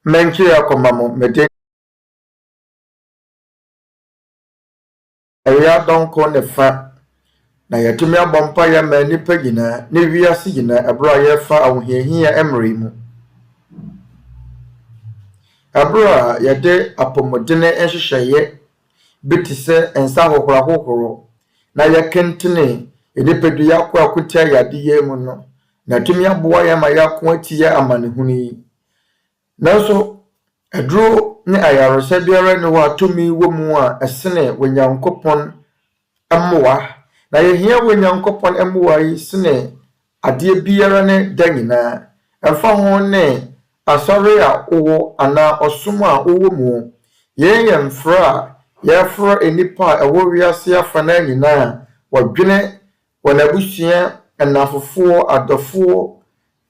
Menchi ya komamo mede Awia donko ne fa na yɛtumi abɔmpa yɛ ma nipa nyinaa ne wiase nyinaa ɛbro a yɛfa ahohiahia emre mu ɛbro a yɛde apɔmɔdene nhyehyɛeɛ biti sɛ ensa hohoro na yɛkentene nipadua yakɔ akotia yɛade mu no na tumi aboa yɛ ma yɛako atia amanehunu yi nanso Edru ne ayaresa biara ne ho atumi wɔ mu a ɛsene Onyankopɔn mmoa na yɛhia Onyankopɔn mmoa yi sene adeɛ biara ne da nyinaa ɛfa ho ne asɔre a wowɔ anaa ɔsom a wowɔ mu yɛyɛ mfra a yɛfra enipa a ɛwɔ wiase afa na nyinaa wɔdwene wɔn abusua ɛnafofoɔ adɔfoɔ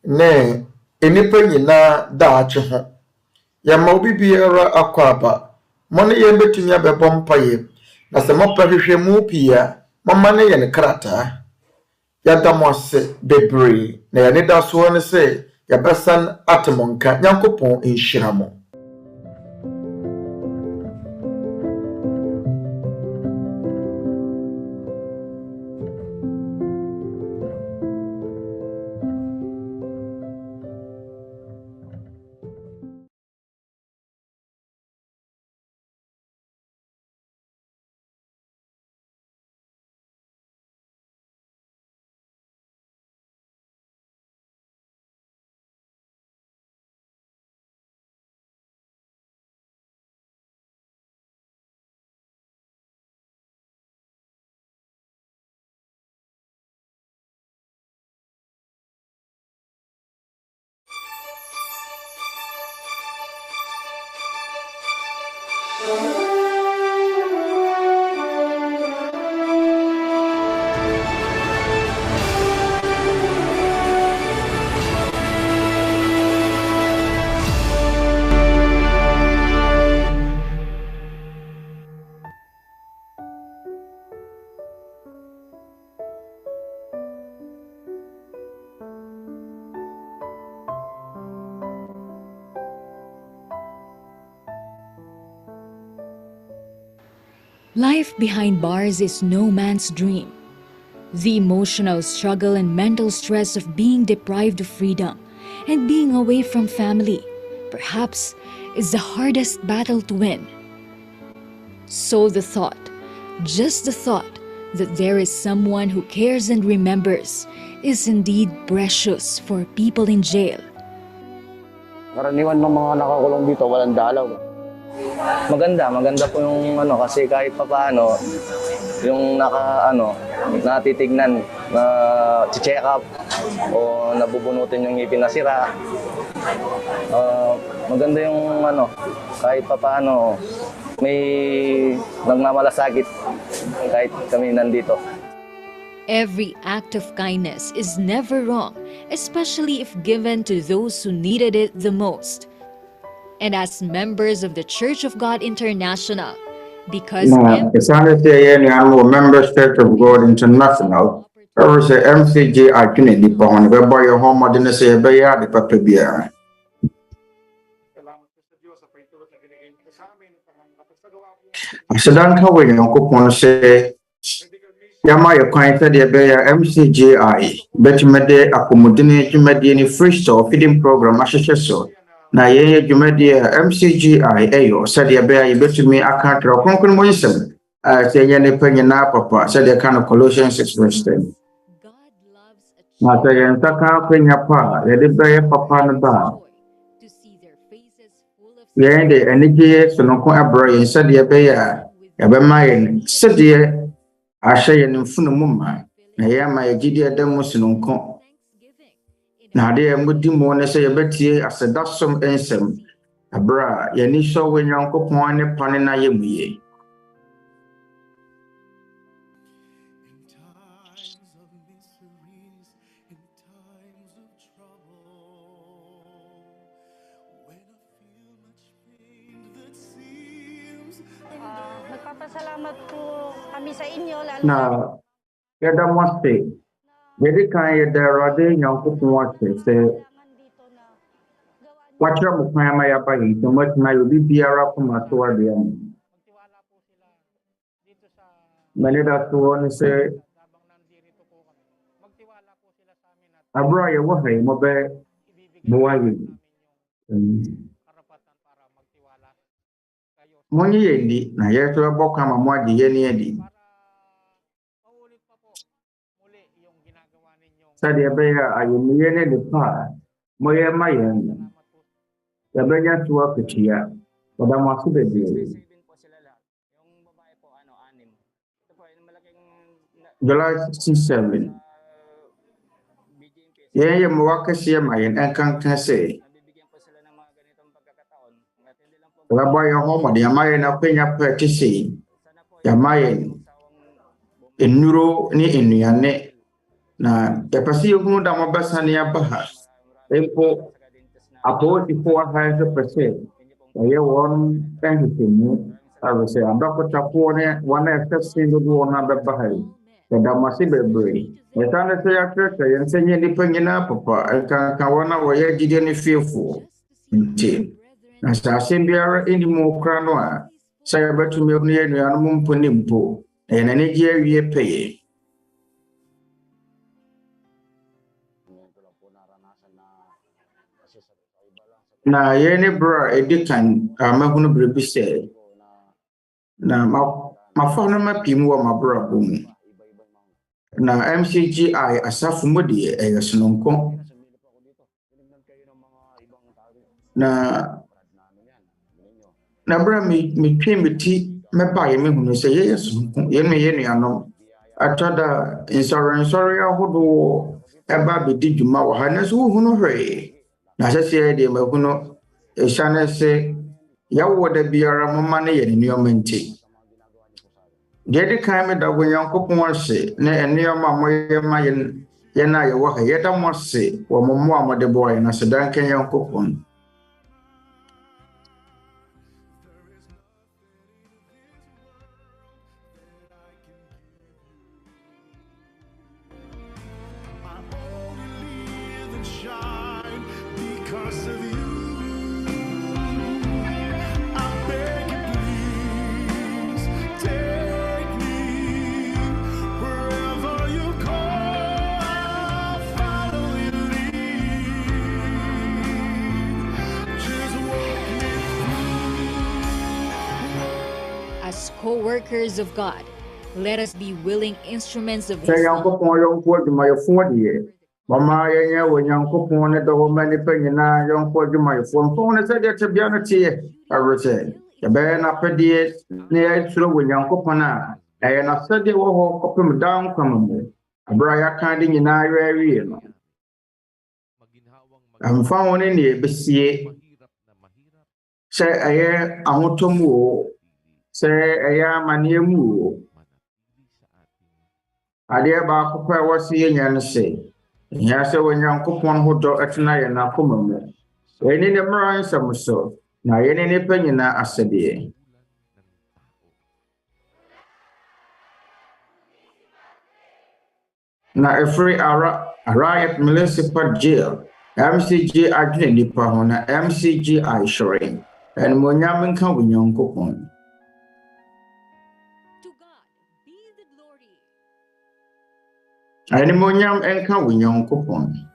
ne enipa nyinaa daakye ho Yama obi biara akɔ aba mo ne yɛn betumi abɛbɔ mpaeɛ na sɛ mopɛ hwehwɛ mu pia mama ne yɛn krataa yɛda mo ase bebree na yɛne da soɔ ne sɛ yɛbɛsan atemonka Nyankopɔn nhyira mo. Life behind bars is no man's dream. The emotional struggle and mental stress of being deprived of freedom and being away from family, perhaps, is the hardest battle to win. So the thought, just the thought, that there is someone who cares and remembers is indeed precious for people in jail. Karaniwan ng mga nakakulong dito, walang dalaw. Maganda po yung kasi kahit papaano yung natitignan na check up o nabubunutin yung ngipin na sira. Maganda yung kahit papaano may nagmamalasakit kahit kami nandito. Every act of kindness is never wrong, especially if given to those who needed it the most. And as members of the Church of God International, because It's honest members Church of God International, there is a MCGI Awurade whereby your home modern say ɛbɛyɛ ade papa biara. Asedanka wɔ Nyankopɔn sɛ yama yɛ kwan sɛdeɛ ɛbɛyɛ MCGI bɛtumi de akɔmmɔdene dwumadie ne free store feeding program ahyehyɛ so. Na yɛyɛ dwumadie MCGI ɛyɔ sɛdeɛ ɛbɛyɛ yɛbɛtumi aka twerɛ Kronkron mu nsɛm sɛ yɛn nipa nyinaa papa sɛdeɛ ka no Colossians 6:10. Na sɛ yɛn nsa ka akwanya pa yɛde bɛyɛ papa no ba yɛn de anigye sononko abrɛ yɛn sɛdeɛ ɛbɛyɛ a yɛbɛma yɛn sɛdeɛ ahyɛ yɛn mfunu mu ma na yɛama yɛgyidi ɛda mu sononko. Na ade mudi mu ne sɛ yɛbɛtie asedasom nsɛm abra yɛni sɔ wɔ Nyankopɔn ne pane na yɛ mu yie. Nagpapasalamat po kami sa inyo lalo Na yɛda mo ase yɛde kan yɛda Awurade Nyankopɔn ase sɛ Wachira mo kwan ma ya ba yi so much na yo bi biara ko ma so ade am. Magtiwala po sila dito sa Manida to won say habang nandirito po kami. Magtiwala po sila sa amin at abra ye wo hay mo be ibibigay mo wa namin yi. yung karapatan para magtiwala kayo Mo ni ye ndi na ye to bo kwa ma mo ade ye ni adi. para maulit pa po muli yung ginagawa ninyong Sɛdeɛ ɛbɛyɛ a ayɛmuyɛ ne nipa a moyɛ ma yɛn no, salamat po. yɛbɛnya so akatua. Wɔda mo ase bebree. 7 po sila lahat. Yung babae po, 6. Ito po, yung malaking July 67. BGMP. Yɛn yɛ mmoa kɛseɛ ma yɛn ɛnkanka sɛ Nabibigyan po sila ng mga ganitong pagkakataon. At hindi lang po yɛbɛbɔ yɛn ho mmɔden, yɛama yɛn akwanya pɛ te sɛ sana po yɛama yɛn nnuro ne nnuane na yɛpɛ sɛ yɛhunu da mɔbɛsane aba ha. Mpo apolisifoɔ ha nso pɛ sɛ ɛyɛ wɔn nhwehwɛmu a sɛ adɔkotafoɔ ne wɔn a ɛsɛ sen dodoɔ no abɛba ha yi. Yɛda mo ase bebree. Yɛsane sɛ yɛakyerɛkyerɛ yɛn sɛ nyɛ nnipa nyinaa papa ɛnkanka wɔn a wɔyɛ gyidie ne fiefoɔ nti na sɛ asɛm biara ɛnni mu kora no a sɛ yɛbɛtumi ahunu yɛn nuanom mpo ne mpo na yɛn ani gye awie pɛyɛ. Na yɛn ne bro a ɛdi kan a mahunu biribi sɛ na mafa no mapii mu wɔ m'abrabɔ mu. Na MCGI Asafo mu deɛ ɛyɛ sononko. Na bra metwe me ti mɛba yɛ mehunu sɛ yɛyɛ sononko yɛn yɛ nuanom atada nsɔre ahodoɔ ɛba bɛdi dwuma wɔ ha na so wohunu hwee. Na sɛ deɛ mahunu ɛhyɛne sɛ yɛwɔ da biara moma no yɛ ne nneɔma nti. Deɛ di kan meda Onyankopɔn ase ne nneɔma a moyɛ ma yɛn a yɛwɔ ha yɛda mo ase wɔ mo mmoa a mode boa yɛn ase danka Nyankopɔn. As co-workers of God, let us be willing instruments of Sɛ His Nyankopɔn yɔnko adwumayɛfoɔ deɛ mama yɛnyɛ wɔ Nyankopɔn ne dɔ hɔ ma nnipa nyinaa yɔnko adwumayɛfoɔ mfa ho no sɛdeɛ tebea no teɛ awere sɛ yɛbɛyɛ n'apɛdeɛ na yɛasuro wɔ Nyankopɔn a ɛyɛ n'asɛdeɛ wɔ hɔ kɔpem daa nkwama mu abere a yɛaka de nyinaa yɛ awie no. Mfa ho ne ne yɛbɛsie sɛ ɛyɛ ahotɔ mu o sɛ ɛyɛ amanneɛ mu o. Adeɛ baako pɛ a ɛwɔ sɛ yɛnya no sɛ ɛhia sɛ Onyankopɔn ho dɔ ɛtena yɛn akoma mu. Yɛne ne mmara nsɛm so na yɛne nnipa nyinaa asɛdeɛ. Na ɛfiri Riot Municipal Jail MCGI adwene nnipa ho na MCGI hyerɛn animuonyam nka Onyankopɔn. To God be the glory. Animuonyam nka Onyankopɔn.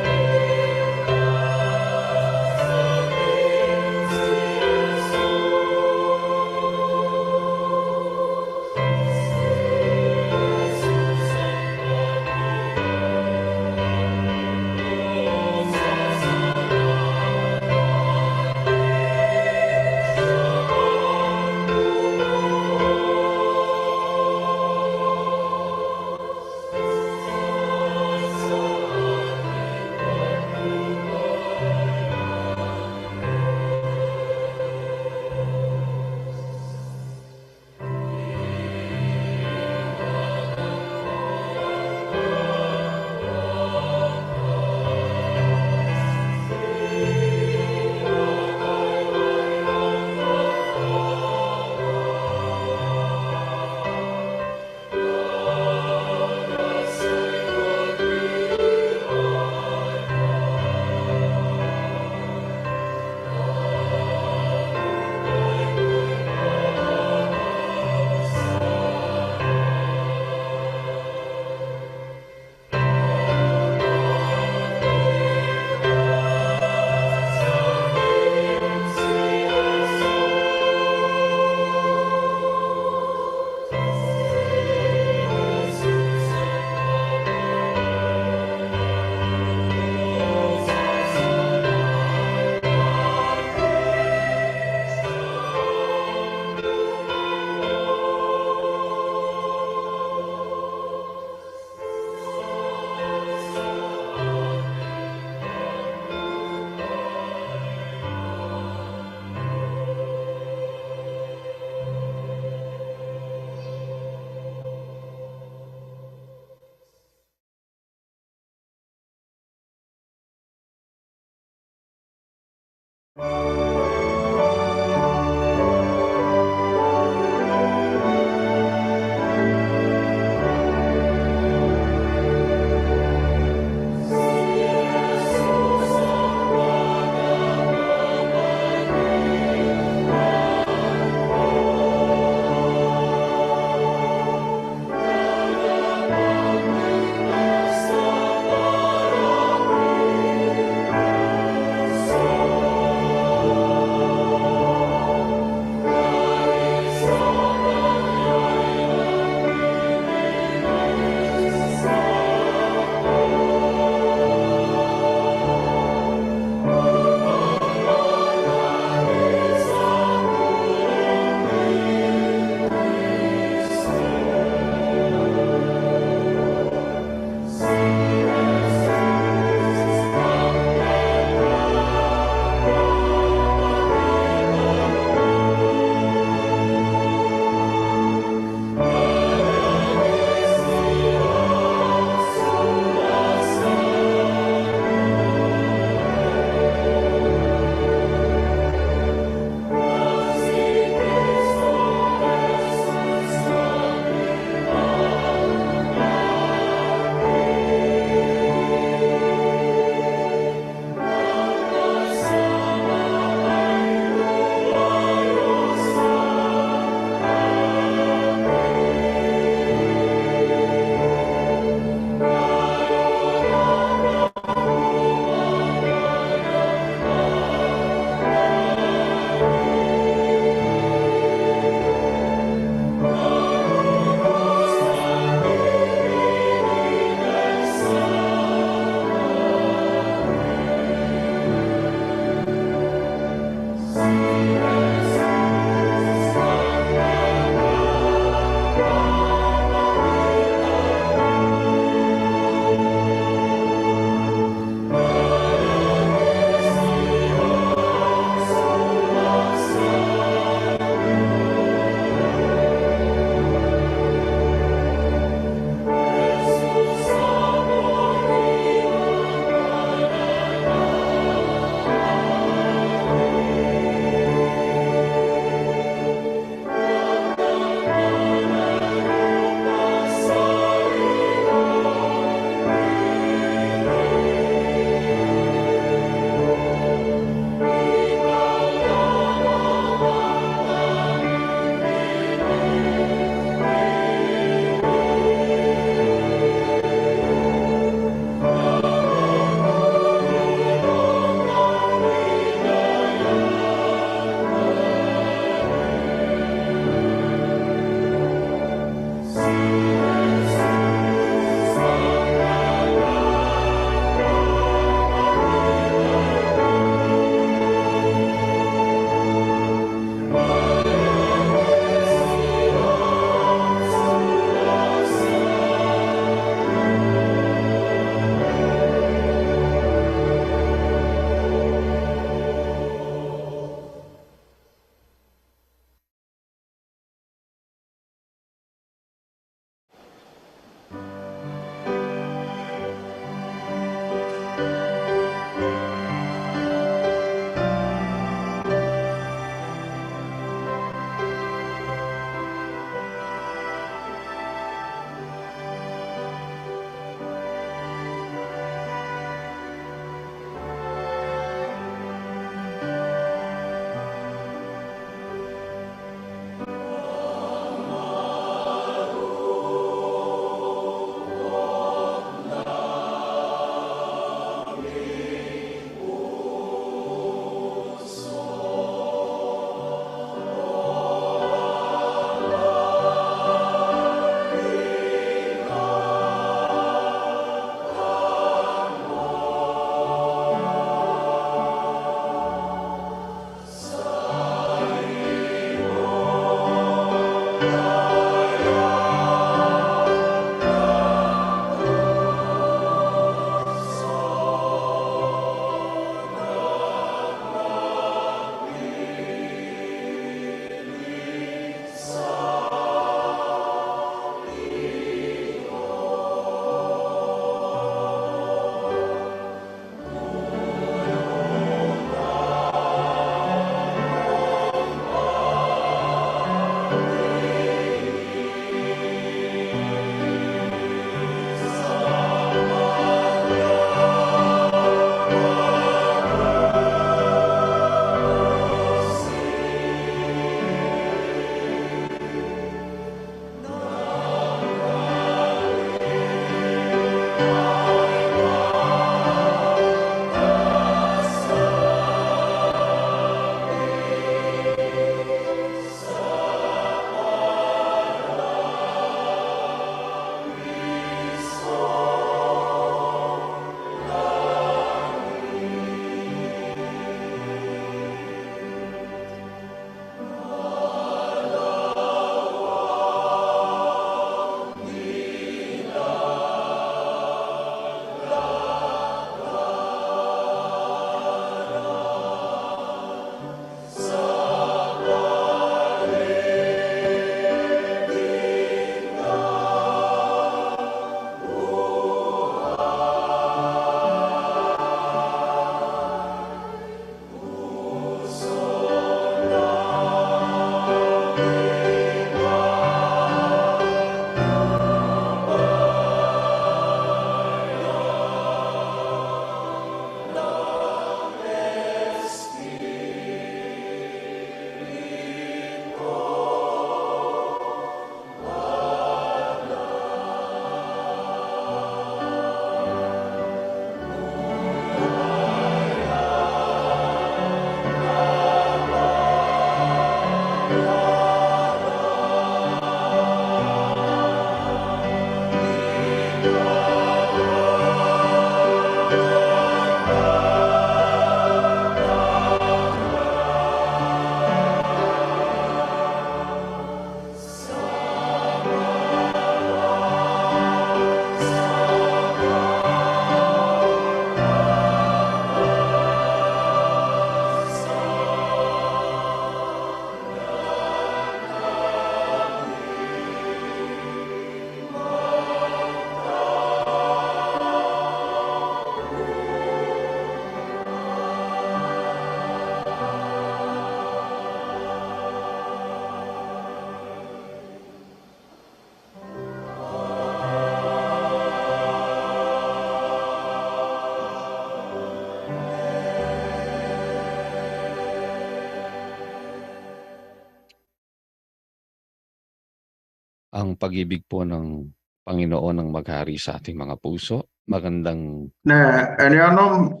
ang pag-ibig po ng Panginoon ang maghari sa ating mga puso. Magandang Na anuanom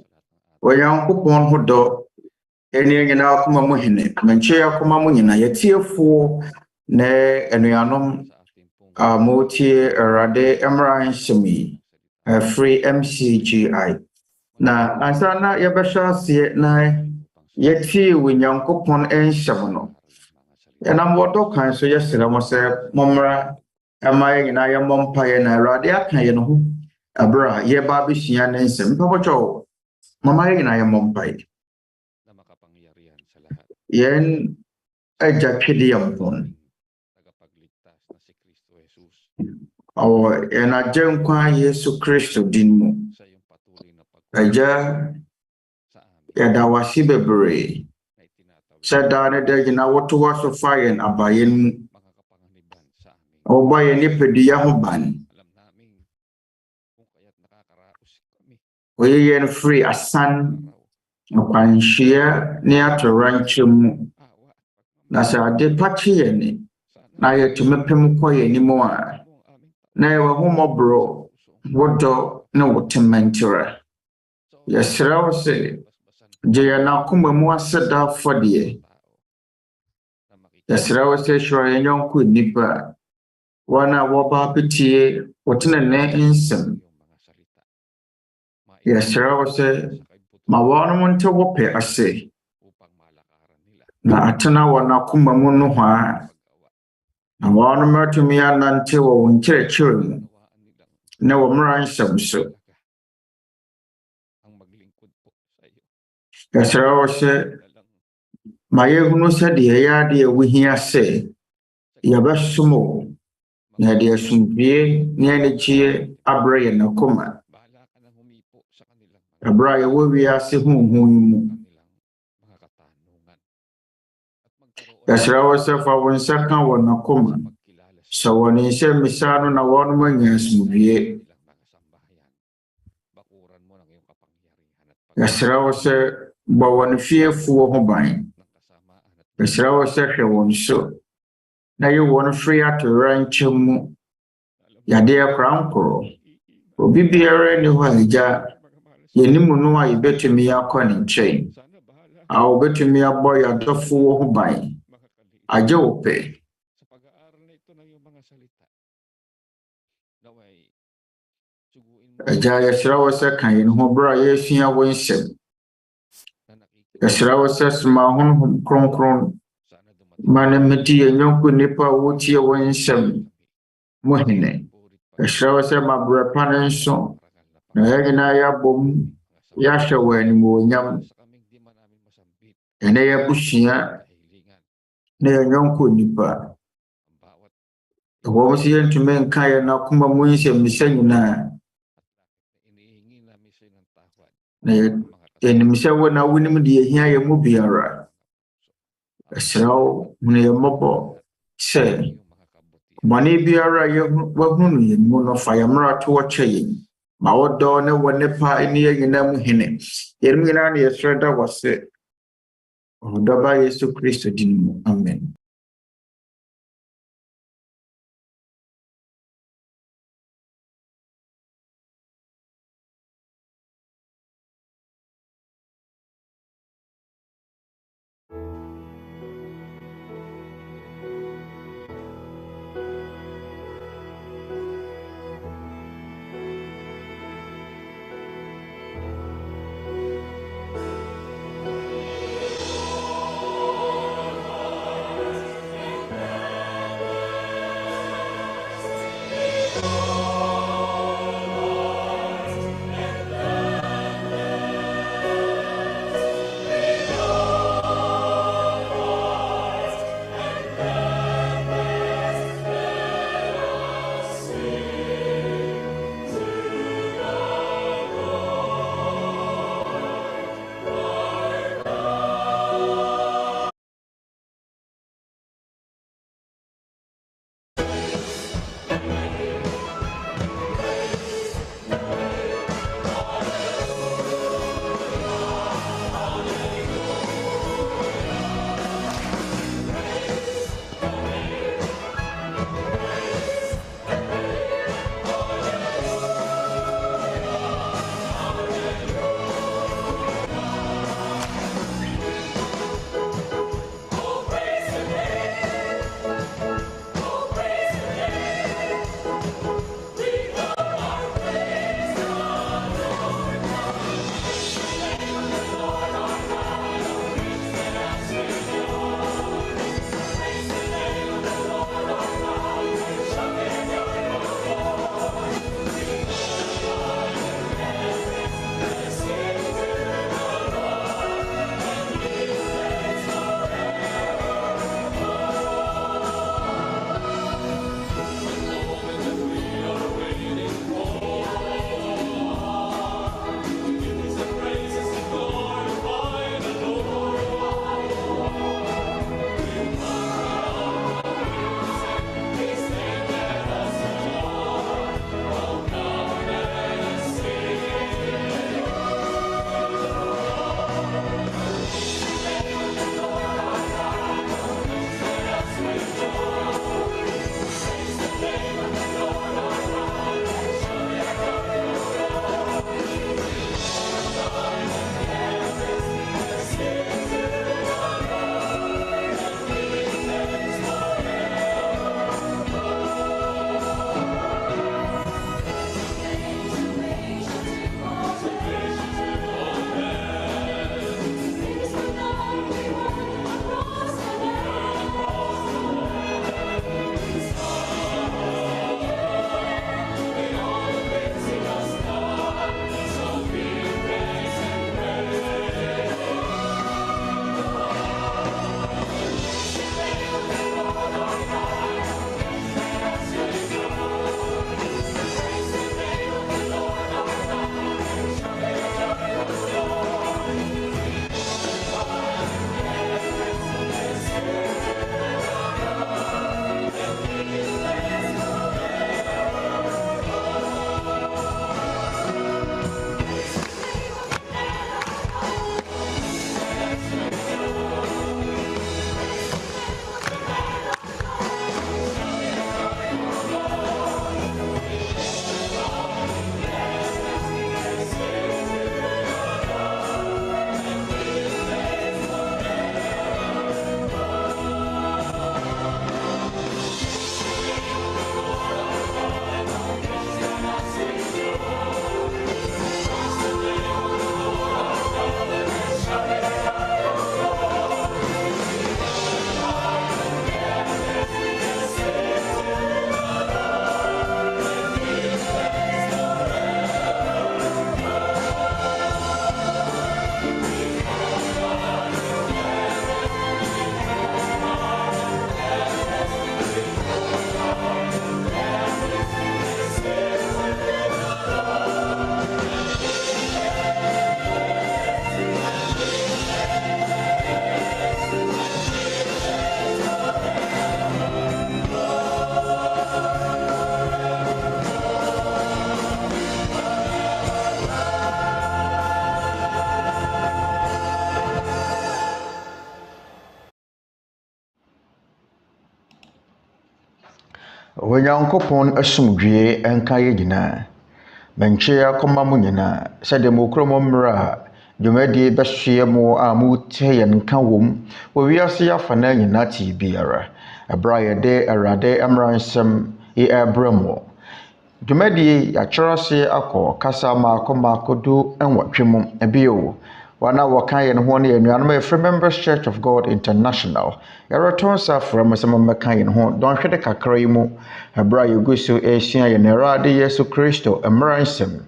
Onyankopɔn ho dɔ ɛne nyinaa akoma mu hene menkyɛ akoma mu nyinaa yɛtiefoɔ na anuanom sa ating pong a motie Awurade Mmara Nsɛm yi free MCGI na ansa na yɛbɛhyɛ aseɛ na yɛtie Onyankopɔn nsɛm no yɛnam wɔdɔ kan so yɛsrɛ mo sɛ mommra ɛma yɛn nyinaa yɛmmɔ mpaeɛ na Awurade aka yɛn ho abere a yɛba abɛsua ne nsɛm mpɛpɔkyɛw mama yɛn nyinaa yɛmmɔ mpaeɛ na makapangyarihan sa lahat. yɛn agya Twediampɔn Tagapagligtas na si Kristo Jesus ɔwɔ yɛn agya nkwa Yesu Kristo din mu sa iyong patuloy na agya sa amin yɛda wo ase bebree na itinatawid sɛ daa ne da gyina woto hɔ so fa yɛn abayɛn mu mga kapanganiban sa amin. ɔbɔ yɛn nipadua ho ban Alam namin kung kaya't nakakaraos kami oyi yɛn firi asan araw, akwanhyia ne atorankyerɛ mu awa at pagmamahal na sɛ ade pakye yɛn sana na yɛtumi pem kɔ yɛn anim a mo ang aming na yɛwɔ ahommɔborɔ pusong wodɔ ne wo temantera so yɛsrɛ wo sɛ basbasan gye yɛn akoma mu aseda afɔdeɛ tao na makikita yɛsrɛ wo sɛ hyira yɛn yɔnko nnipa wɔn a wɔba abɛtie wo tenene nsɛm iyong mga salita. yɛsrɛ wo sɛ Sa kaibuturan ma wɔnom nte wo pɛ ase upang malakaran nila na atena wɔn akoma mu nohwaa pag-awa. na wɔnom atumi anante wɔ wo nkyerɛkyerɛ mu Nawaan nilang na wɔ mmara nsɛm so talaga ang maglingkod po sa iyo. yɛsrɛ wo sɛ Nilalang ma yɛhunu sɛdeɛ ɛyɛ adeɛ a wohia sɛ yɛbɛsom wo na yɛde asomdwie ne anigyeɛ abrɛ yɛn akoma bahala ka nang humipo sa kanilang mga ɛberɛ a yɛwɔ wiase honhom yi mu kanilang mga katanungan at magkaroon yɛsrɛ wo sɛ fa wo nsa ka wɔn akoma sa pagkilala sa sɛ wɔn nhyɛ mmisa no na wɔnom anya asomdwie nilang mga sambahayan. Bakuran mo ng iyong kapangyarihan at yɛsrɛ wo sɛ bɔ wɔn fiefoɔ ho ban ng kasamaan at yɛsrɛ wo sɛ hwɛ wɔn so na yi wɔn firi atorankyɛm mu yɛade akorankorɔ obi biara nni hɔ a agya yɛnim no a yɛbɛtumi akɔ ne nkyɛn sana bahala a wobɛtumi abɔ yɛadɔfoɔ ho ban mga kalihim agye wo pɛ sa pag-aaral na ito ng iyong mga salita. Naway suguin mo agya yɛsrɛ wo sɛ ka yɛn ho berɛ a yɛasua wo nsɛm na nakikita yɛsrɛ wo sɛ soma honhom kronkron sana dumating ma ne mmedi yɛn yɔnko nnipa a wotie wo nsɛm mo hene yɛsrɛ wo sɛ ma berɛ pa ne nso na yɛn nyinaa yɛabom yɛahwɛ wɔ animuonyam sa kaming di man namin masambit ɛnɛ yɛabusua kahilingan na yɛn yɔnko nnipa ang bawat ɛwɔ mo sɛ yɛntumi nka yɛn akoma mu nsɛmmisa nyinaa at na inihingi namin sa ng tawad na ang mga yɛnim sɛ wo na wonim deɛ yɛhia yɛn mu biara ɛsrɛ wo hunu yɛn mmɔbɔ sɛ iyong mga kabutihan bɔne biara a wahunu no yɛn mu no fa yɛn mmara to wɔkyɛ yɛn ma wodɔ ne wɔ nepa ne yɛn nyinaa mu hene yɛnom nyinaa ne yɛsrɛ da wɔ sɛ ɔdɔba Yesu Kristo din mu amen Onyankopɔn asomdwie enka ye nyina. Menche akoma mu nyina. Sɛdeɛ mokromo mmra dwumadie bɛhye mu a mutie yenka wom. Wo wiase yafa na nyina ti biara. Abra yɛde Awurade Mmara Nsɛm ɛbrɛmo. Dwumadie yakyerɛse akɔ kasa maako do enwɔtwe mu ebio. Wana waka yen ho ne anuanom Free Members Church of God International. Kutawonsa from meka yen ho don hwede kakra yi mu. Abra yegu so esua yen Awurade Yesu Kristo Mmara Nsɛm.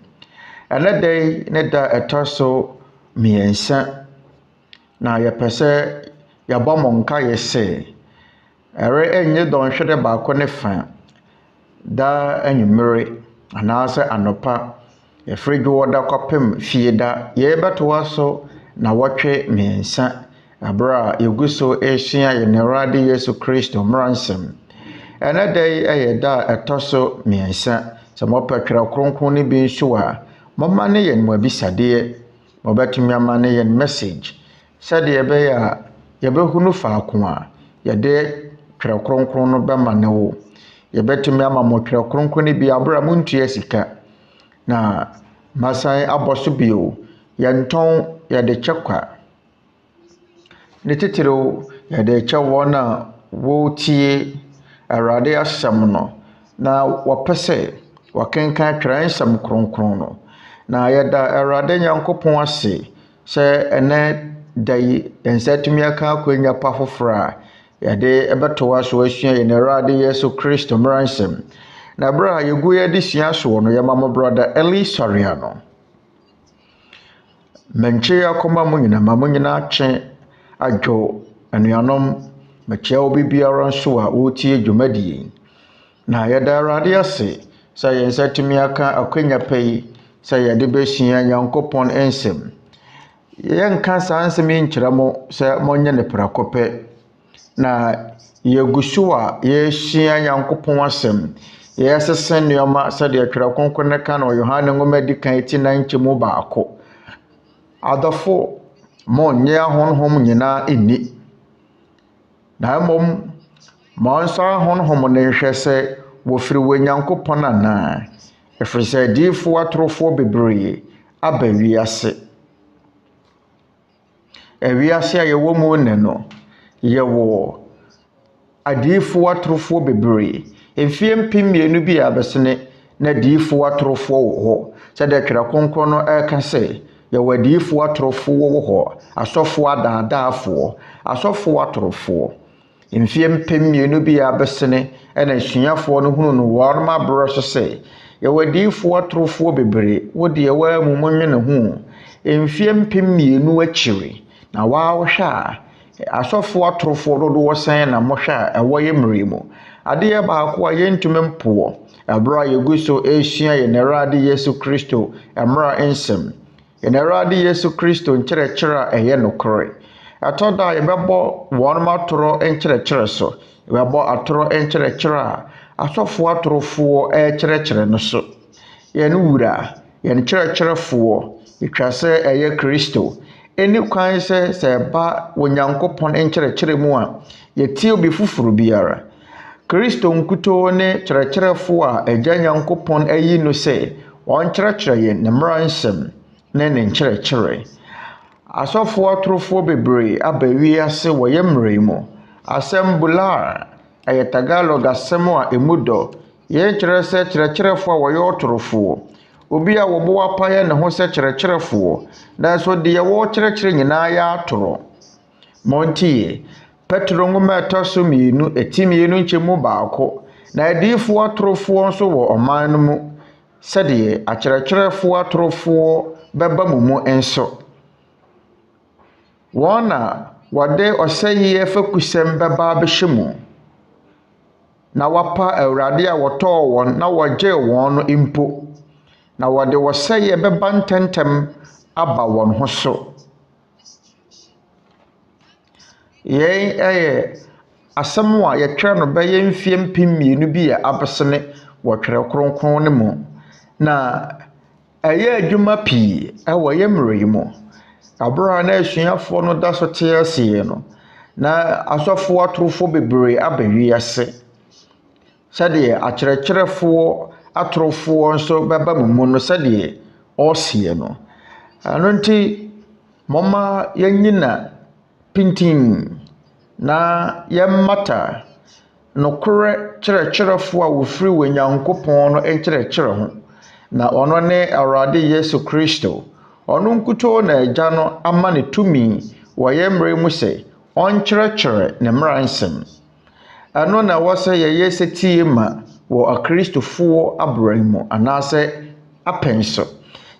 Enedai ne da etoso miensa. Na yepese yabamonka yese. Ere enye don hwede baako ne fa. Da enyumere anaase anopa yɛfrɛdwo da kwapem fieda yɛbɛtoa so na wɔtwe miensa abra yɛgu so esua yɛ Awurade Yesu Kristo Mmara Nsɛm. Ɛnɛ dai ɛyɛ da ɛtɔso miensa sɛ mɔpɛ twerɛ Kronkron ne bi nso a mɔma ne yɛn mu abisadeɛ mɔbɛtumi ama ne yɛn message sɛdeɛ ɛbɛyɛ a yɛbɛhunu faako a yɛde twerɛ Kronkron no bɛma ne wo yɛbɛtumi ama mo twerɛ Kronkron ne bi abra muntua sika na masan aboso bio yenton yede kyekwa ne titiro yede kye wona wo tie Awurade asɛm no na wopese wakenkan twerɛ nsɛm kronkron no na yɛda Awurade Nyankopɔn ase sɛ ene dai ensatumi aka akwanya pa fofora yede ɛbɛtoa so asua yɛ Awurade Yesu Kristo Mmara Nsɛm. Na bra yegu ye adesua so no ye mama brother Eli Soriano. Menche akoma mu nyina ma mu nyina atwe adwo anuanom meche obi biara nso a wotie dwumadie. Na ye da Awurade ase sɛ ye nsatumi aka akwanya pɛyi sɛ ye de besua Nyankopɔn ensɛm. Ye nka saa nsɛm nkyerɛ mo sɛ monye ne prakɔpɛ. Na ye gusu a ye sua Nyankopɔn asɛm. Yes, send your ma said the Kronkron can or Yohana Medican 89 mu baako. Adafo mo nya hon nyina inni. Na mom monsa hon ne hwɛ sɛ wo firi Nyankopɔn ana. Efiri sɛ diifo atrofo bebree aba wiase. Wiase a yɛwɔ mu ne no yɛwɔ adiifo atrofo bebree. Efie mpimienu bi abesene na diifo atrofo wo ho sɛde twerɛ Kronkron no ɛka sɛ yɛwɔ diifo atrofo wo ho asɔfo adaadaafo asɔfo atrofo mfie mpimienu bi abesene ɛna suafo no hunu no wɔn ma bro so sɛ yɛwɔ diifo atrofo bebree wo de yɛwɔ amumunwene ho mfie mpimienu akyiri na waahwɛ a asɔfo atrofo dodo wɔsan na mohwɛ a ɛwɔ yɛ mmeremu. Adeɛ baako a yɛntumi mpoɔ abra yɛgu so esua yɛ Awurade Yesu Kristo Mmara Nsɛm. Yɛ Awurade Yesu Kristo nkyerɛkyerɛ a ɛyɛ nokore. Atoda yɛbɛbɔ wɔn matoro nkyerɛkyerɛ so. Yɛbɛbɔ atoro nkyerɛkyerɛ a asɔfo atorofo ɛkyerɛkyerɛ no so. Yɛn wura yɛn kyerɛkyerɛfoɔ etwa sɛ ɛyɛ Kristo. Eni kwan sɛ ba Onyankopɔn nkyerɛkyerɛ mu a yɛtie obi fufuru biara. Kristo nkuto ne kyerɛkyerɛfo a agya Nyankopɔn ayi no sɛ wɔn kyerɛkyerɛ yɛn ne Mmara Nsɛm ne nkyerɛkyerɛ. Asɔfo atrofo bebree aba wiase wɔ yɛ mmerɛ mu. Asɛm bula ɛyɛ Tagalog asɛm a emu dɔ. Yɛn kyerɛ sɛ kyerɛkyerɛfo a wɔyɛ ɔtorofo. Obi a wɔbɔ apayɛ ne ho sɛ kyerɛkyerɛfo. Nanso deɛ wɔkyerɛkyerɛ nyinaa yɛ atoro. Montie Petro ngoma etoso mienu etimienu nchemu baako na adiifo atrofo nso wɔ ɔman no mu sɛdeɛ akyerɛkyerɛfo atrofo bɛba mu mu enso wɔn na wɔde ɔsɛyɛ fakusɛm bɛba abɛhyɛ mu na wapa Awurade a wɔtɔɔ wɔn na wɔgye wɔn no impo na wɔde ɔsɛyɛ bɛba ntɛntɛm aba wɔn ho so. Yɛn ɛyɛ asɛm a yɛtwerɛ no bɛyɛ mfie mpimienu bi a abesene wɔ twerɛ Kronkron ne mu na ɛyɛ adwuma pii ɛwɔ yɛ mmerɛ mu abra na asuafo no da so te aseɛ no na asɔfo atorofo bebree aba wiase sɛdeɛ akyerɛkyerɛfoɔ atorofoɔ nso bɛba mu no sɛdeɛ ɔsie no ano nti moma yɛnyina pintin na yɛmmata nokorɛ kyerɛkyerɛfoɔ a wofiri wɔ Nyankopɔn no nkyerɛkyerɛ ho na ɔno ne Awurade Yesu Kristo ɔno nkutoo na agya no ama ne tumi wɔ yɛ mmerɛ mu sɛ ɔnkyerɛkyerɛ ne mmara nsɛm ɛno na wɔsɛ yɛyɛ sɛtie ma wɔ akristofoɔ abran mu anaasɛ apɛn so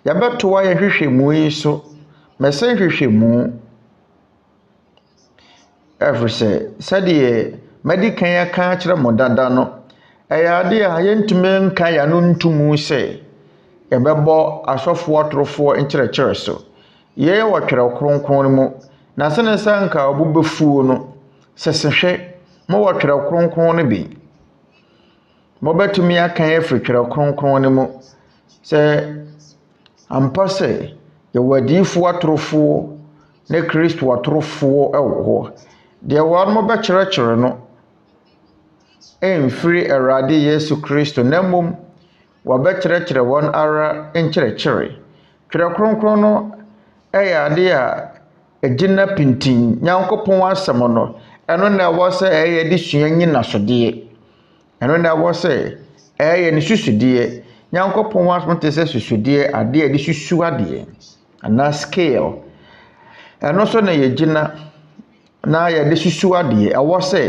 yɛbɛtoa yɛ hwehwɛmu yi so mɛsɛ hwehwɛmu ɛfiri sɛdeɛ mɛdikan aka kyerɛ mo dada no ɛyɛ ade a yɛntumi nka ya no ntumu sɛ yɛbɛbɔ asɔfoɔ atorofoɔ nkyerɛkyerɛ so yɛyɛ wɔ twerɛ kronkron mu na sene sɛ nka ɔbobɛfuo no sɛsehwɛ mo wɔ twerɛ kronkron no bi mobɛtumi aka afiri twerɛ kronkron no mu sɛ ampa sɛ yɛwɔ adiyifoɔ atorofoɔ ne Kristo atorofoɔ ɛwɔ hɔ deɛ wɔn mo bɛkyerɛkyerɛ no ɛmfiri Awurade Yesu Kristo na mmom wɔbɛkyerɛkyerɛ wɔn ara nkyerɛkyerɛ twerɛ kronkron no ɛyɛ ade a ɛgyina pintin Nyankopɔn asɛm no ɛno na ɛwɔ sɛ ɛyɛ de sua nyinasodeɛ ɛno na ɛwɔ sɛ ɛyɛ ne susudeɛ Nyankopɔn asɛm te sɛ susudeɛ adeɛ de susu adeɛ ana scale ɛno so na yɛgyina na yɛde susu adeɛ ɛwɔ sɛ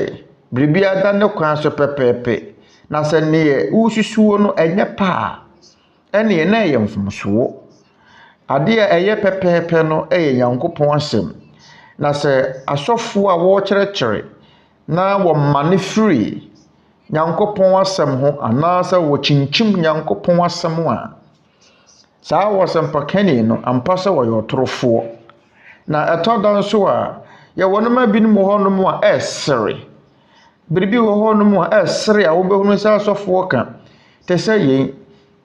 biribi ada ne kwan so pɛpɛɛpɛ na sɛ ne ususuo no ɛnyɛ paa ɛne na ɛyɛ mfomsoɔ adeɛ ɛyɛ pɛpɛɛpɛ no ɛyɛ Nyankopɔn asɛm na sɛ asɔfoɔ a wɔkyerɛkyerɛ na wɔma ne free Nyankopɔn asɛm ho anaasɛ wɔkyinkyim Nyankopɔn asɛm a saa wɔsɛmpakani no ampa sɛ wɔyɛ ɔtorofoɔ na ɛtɔ da nso a yɛwɔ no ma binom hɔ no mu a ɛsere biribi wɔ hɔ no mu a ɛsere a wobɛhunu sɛ asɔfoɔ ka te sɛ yɛn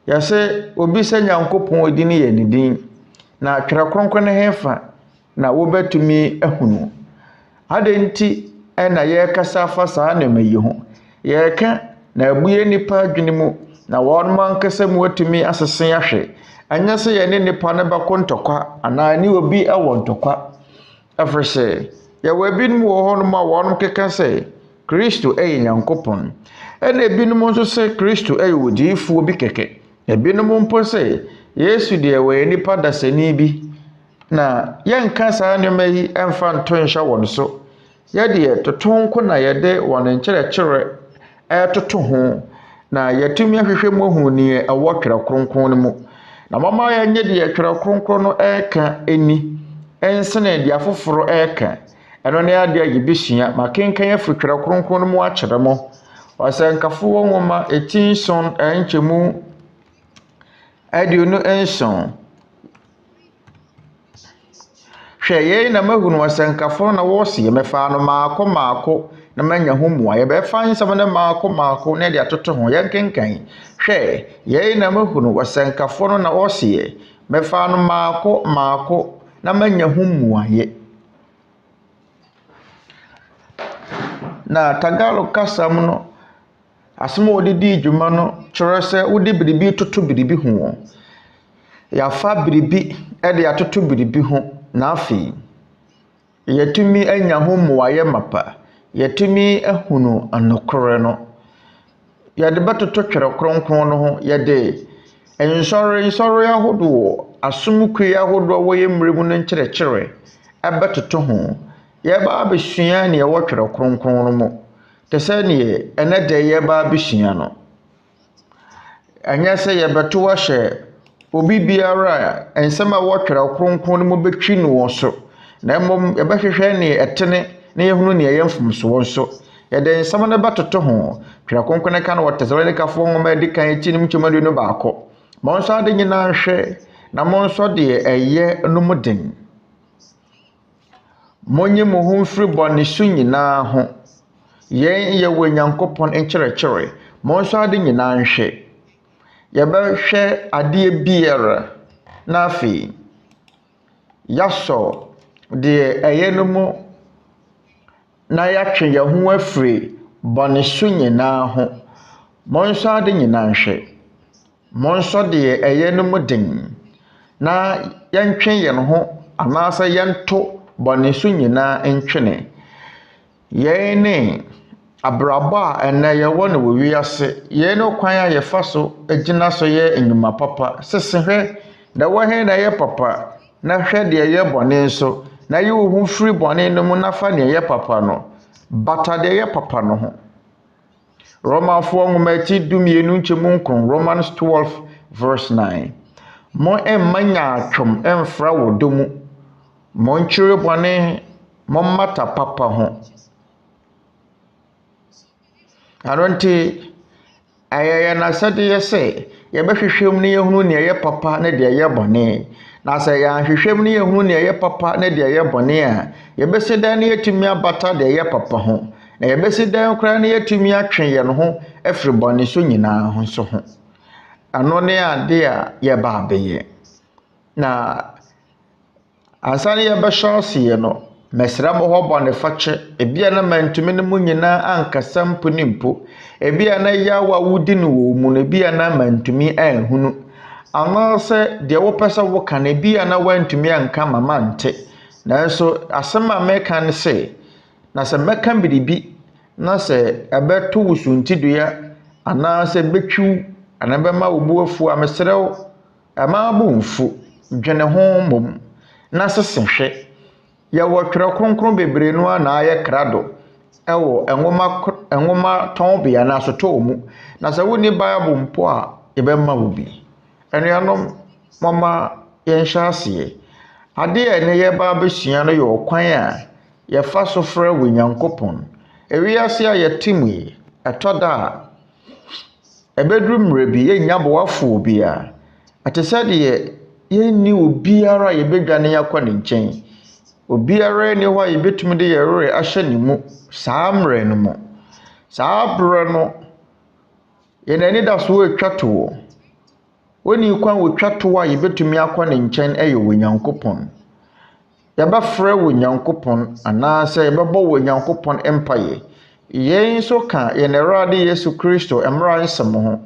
yɛsɛ obi sɛ Nyankopɔn din yɛ ne din na twerɛ kronkron ne hefa na wobɛtumi ahunu ade nti ɛna yɛkasa fa saa nneɛma yi ho yɛka na abue nipa adwene mu na wɔn mankasa mu watumi asese ahwɛ anya sɛ yɛ ne nipa ne bɛkɔ ntɔkwa anaa ne obi ɛwɔ ntɔkwa ɛfiri sɛ yɛwɔ ebinom wɔ hɔ no mu a wɔn keka sɛ Kristo ɛyɛ Nyankopɔn ɛna ebinom nso sɛ Kristo ɛyɛ odiyifoɔ bi kɛkɛ ebinom mpo sɛ Yesu deɛ wɔyɛ nipa dasani bi na yɛnka saa nneɛma yi ɛmfa nto nhyɛ wɔn so yɛdeɛ toto nko na yɛde wɔn nkyerɛkyerɛ ɛtoto ho na yɛtumi ahwehwɛ mu ahu ne ɛwɔ twerɛ kronkron no mu na mama yɛnyɛ deɛ twerɛ kronkron no ɛka ɛni ɛnsene deɛ afoforo ɛka ɛno ne adeɛ yɛbɛsua ma kenkan afiri twerɛ kronkron no mu akyerɛ mo ɔsɛnkafoɔ nwoma ɛti nson ɛnkyɛmu aduonu nson hwɛ yɛn na mahunu ɔsɛnkafoɔ na wɔsi yɛmɛfa no maako na manya ho mua yɛbɛfa nsɛm ne maako na de atoto ho yɛnkenkan hwɛ yɛn na mahunu ɔsɛnkafoɔ no na wɔsi mɛfa no maako na manya ho mua yɛ na Tagalog kasa mu no asɛm a wɔde di dwuma no kyerɛ sɛ wode biribi toto biribi ho yɛafa biribi de atoto biribi ho na afei yɛtumi anya ho mmuayɛ mapa yɛtumi ahunu anokorɛ no yɛde bɛtoto twerɛ kronkron no ho yɛde nsɔre ahodoɔ asomkue ahodoɔ wɔyɛ mmerɛ mu no nkyerɛkyerɛ ɛbɛtoto ho yɛba abɛsua ne ɛwɔ twerɛ kronkron no mu te sɛ ne ɛnɛ da yɛba abɛsua no ɛnyɛ sɛ yɛbɛto ahyɛ obi biara a nsɛm a wɔtwerɛ kronkron no mu bɛtwi no wɔ so na mmom yɛbɛhwehwɛ ne ɛtene na yɛhunu ne ɛyɛ mfomsoɔ nso yɛde nsɛm no bɛtoto ho twerɛ kronkron no ka no wɔ Tesalonikafoɔ nwoma edi kan eti nim kyɛmadu no baako mo nso ade nyinaa nhwɛ na mo nso deɛ ɛyɛ no mu den monye mo ho mfiri bɔne so nyinaa ho yɛn yɛwɔ Nyankopɔn nkyerɛkyerɛ mo nso ade nyinaa nhwɛ yɛbɛhwɛ adeɛ biara na afei yasɔ deɛ ɛyɛ no mu na yɛatwe yɛn ho afiri bɔne so nyinaa ho Monso ade nyina nhwe. Monso de ɛyɛ no mu den. Na yɛntwe yɛn ho anaasɛ yɛnto bɔne so nyinaa ntwene. Yɛn ne abrabɔ a ɛnɛ yɛwɔ no wɔ wiase. Yɛn no kwan a yɛfa so gyina so yɛ enyuma papa. Sese hwɛ na wɔhe na yɛ papa. Na hwɛ deɛ yɛ bɔne nso. Na yɛ wo ho firi bɔne no mu na fa ne yɛ papa no. Bata deɛ yɛ papa no ho. Romafoɔ nwoma ti 12:9 Romans 12 verse 9. Mo emma nyaatwom emfra wo domu. Mo nkyire bɔne mo mata papa ho. Aronti ayɛyɛ na sɛdeɛ sɛ yɛbɛhwehwɛm ne yɛhunu ne yɛ papa ne deɛ yɛ bɔne. Na sɛ yɛahwehwɛm ne yɛhunu ne yɛ papa ne deɛ yɛ bɔne a yɛbɛsi dan ne yɛtumi abata deɛ yɛ papa ho. Na yɛbɛsi dan koraa ne yɛtumi atwe yɛn ho afiri bɔne so nyinaa ho so ho. Ano ne ade a yɛba abɛyɛ. Na ansa ne yɛbɛhyɛ aseɛ no mesra mo hɔ bɔne fakyɛ. Ebia na mantumi ne mu nyinaa ankasa mpo ne mpo. Ebia na yawa wudi no wɔ mu no ebia na mantumi anhunu. Anaasɛ deɛ wopɛ sɛ woka no ebia na wantumi anka mama nte. Nanso asɛm a meka ne sɛ na sɛ meka biribi na sɛ ɛbɛto wo suntidua anaasɛ bɛtwiw ana bɛma wo bu afu a mesrɛ wo ama bo mfu dwene ho mom na sese hwɛ. Yɛwɔ twerɛ kronkron bebree no a na ayɛ krado ɛwɔ enwoma tɔnbea na asotɔ mu. Na sɛ woni Bible mpo a yɛbɛma wo bi. Anuanom mama yɛnhyɛ aseɛ. Ade a ne yɛba abɛsua no yɛ ɔkwan a yɛfa so frɛ wɔ Nyankopɔn. Ewiase a yɛtem yi ɛtɔ da a ɛbɛduru mmerɛ bi yɛnya boafo bi a ɛte sɛ deɛ yɛnni obiara a yɛbɛdwane akɔ ne nkyɛn. Obiara ni hɔ a yɛbɛtumi de yɛrere ahyɛ ne mu saa mmerɛ no mu. Saa berɛ no yɛnani da so ɛtwa to. Woni kwan wɔtwa to a yɛbɛtumi akɔ ne nkyɛn ɛyɛ wɔ Nyankopɔn. Yɛbɛfrɛ wɔ Nyankopɔn anaasɛ yɛbɛbɔ wɔ Nyankopɔn mpaeɛ. Yɛn nso ka yɛn Awurade Yesu Kristo Mmara Nsɛm ho.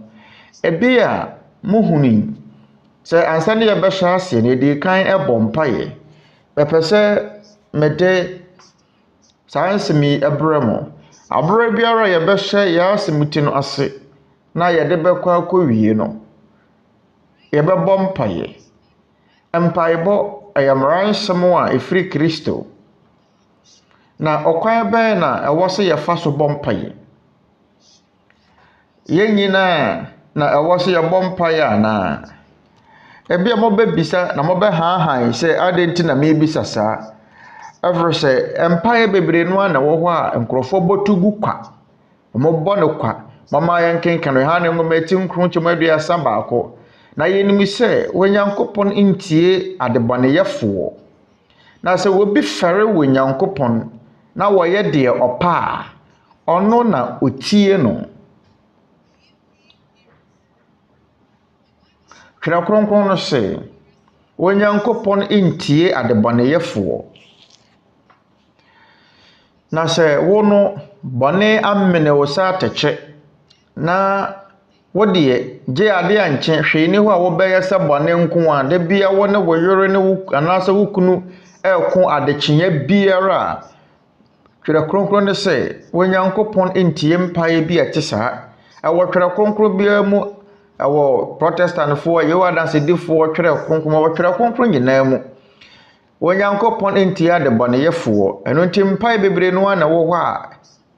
Ebi a muhuni sɛ ansa ne yɛbɛhyɛ ase ne di kan ɛbɔ mpaeɛ. Bɛpɛ sɛ mede saa nsɛm yi ɛbrɛ mo. Abere biara yɛbɛhyɛ yɛ asɛm ti no ase na yɛde bɛkɔ akɔwie no. Yɛbɛbɔ mpaeɛ. Mpaebɔ ɛyɛ mmara nsɛm a ɛfiri Kristo. Na ɔkwan bɛn na ɛwɔ sɛ yɛfa so bɔ mpaeɛ. Yɛn nyinaa na ɛwɔ sɛ yɛbɔ mpaeɛ anaa. Ebi a mobɛbisa na mobɛhaahan sɛ ade nti na mebisa saa. Ɛfiri sɛ mpaeɛ bebree no na ɛwɔ hɔ a nkurɔfoɔ bɔtu gu kwa. Mobɔ no kwa. Mama yɛnkenkan Yohane nwoma ti 9:31. Na yɛnim sɛ Onyankopɔn ntie adebɔneyɛfoɔ. Na sɛ wobi fɛre wɔ Nyankopɔn na wɔyɛ deɛ ɔpa a ɔno na otie no. Twerɛ Kronkron no sɛ Onyankopɔn ntie adebɔneyɛfoɔ. Na sɛ wo no bɔne amene wo sa atɛkyɛ na wodeɛ gye ade ankyɛ hwee ne hɔ a wobɛyɛ sɛ bɔne nko a da bia wo ne wo yore ne wo anaasɛ wo kunu ɛko adekyeɛ biara a Twerɛ Kronkron ne sɛ Onyankopɔn ntie mpaeɛ bi a ɛte saa. Ɛwɔ Twerɛ Kronkron biara mu ɛwɔ Protestantfoɔ Yehowa Dansedifoɔ Twerɛ Kronkron wɔ Twerɛ Kronkron nyinaa mu. Onyankopɔn ntie adebɔneyɛfoɔ. Ɛno nti mpaeɛ bebree no na wɔ hɔ a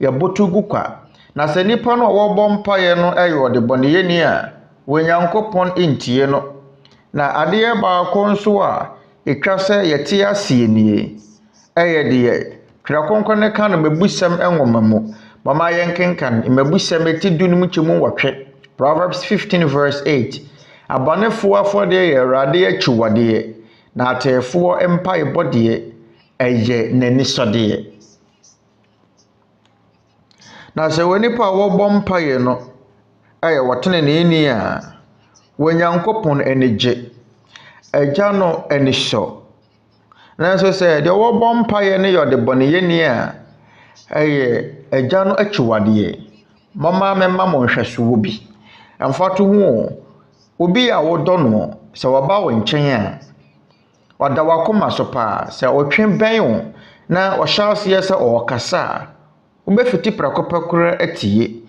yɛbɔtu gu kwa. Na sɛ nipa no a wɔbɔ mpaeɛ no ɛyɛ ɔdebɔneyɛni a Onyankopɔn ntie no. Na adeɛ baako nso a ɛtwa sɛ yɛte aseɛ nie ɛyɛ deɛ Twerɛ Kronkron ne ka no mabusɛm nwoma mu. Mama yɛnkenkan mabusɛm ti 15:8 Proverbs 15:8. Abɔnefoɔ afɔdeɛ yɛ Awurade akyiwadeɛ na ateefoɔ mpaebɔ deɛ ɛyɛ n'anisɔdeɛ. Na sɛ wonipa a wɔbɔ mpaeɛ no ɛyɛ wɔteneneeni a Onyankopɔn anigye. Agya no anisɔ. Nanso sɛ deɛ wɔbɔ mpaeɛ no yɛ ɔdebɔneyɛni a ɛyɛ agya no akyiwadeɛ. mama memma mo nhwɛsoɔ bi amfato ho obi a wodɔ no sɛ waba wo nkyɛn a wada wakoma so pa sɛ otwe bɛn wo na ɔhyɛ sɛ ɔkasa a wobɛfiti prakɔpakura atie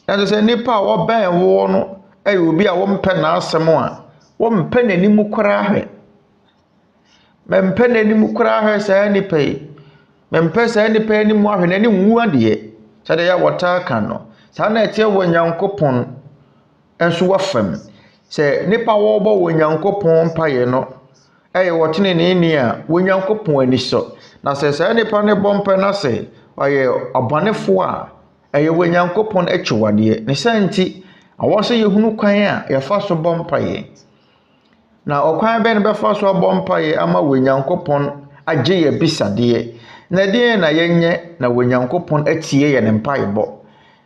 na sɛ nipa a wɔbɛn wo no ɛyɛ obi a wɔmpɛ n'asɛm a wɔmpɛ n'anim koraa hwɛ mempɛ n'anim koraa hwɛ saa nipa yi mempɛ saa nipa yi anim ahwɛ n'anim nwu adeɛ sɛdeɛ yɛ wɔtaa ka no saa na ɛteɛ wɔ Nyankopɔn nso wafam sɛ nipa wɔbɔ wɔ Nyankopɔn mpaeɛ no ɛyɛ wɔtene ne ni a wɔ Nyankopɔn ani so na sɛ saa nipa ne bɔ mpɛ na sɛ ɔyɛ ɔbɔnefoɔ a ɛyɛ wɔ Nyankopɔn akyiwadeɛ ne sɛ nti awɔ sɛ yɛhunu kwan a yɛfa so bɔ mpaeɛ na ɔkwan bɛn bɛfa so abɔ mpaeɛ ama wɔ Nyankopɔn agye yɛ bisadeɛ na deɛ na yɛnyɛ na wɔ Nyankopɔn atie yɛ ne mpaebɔ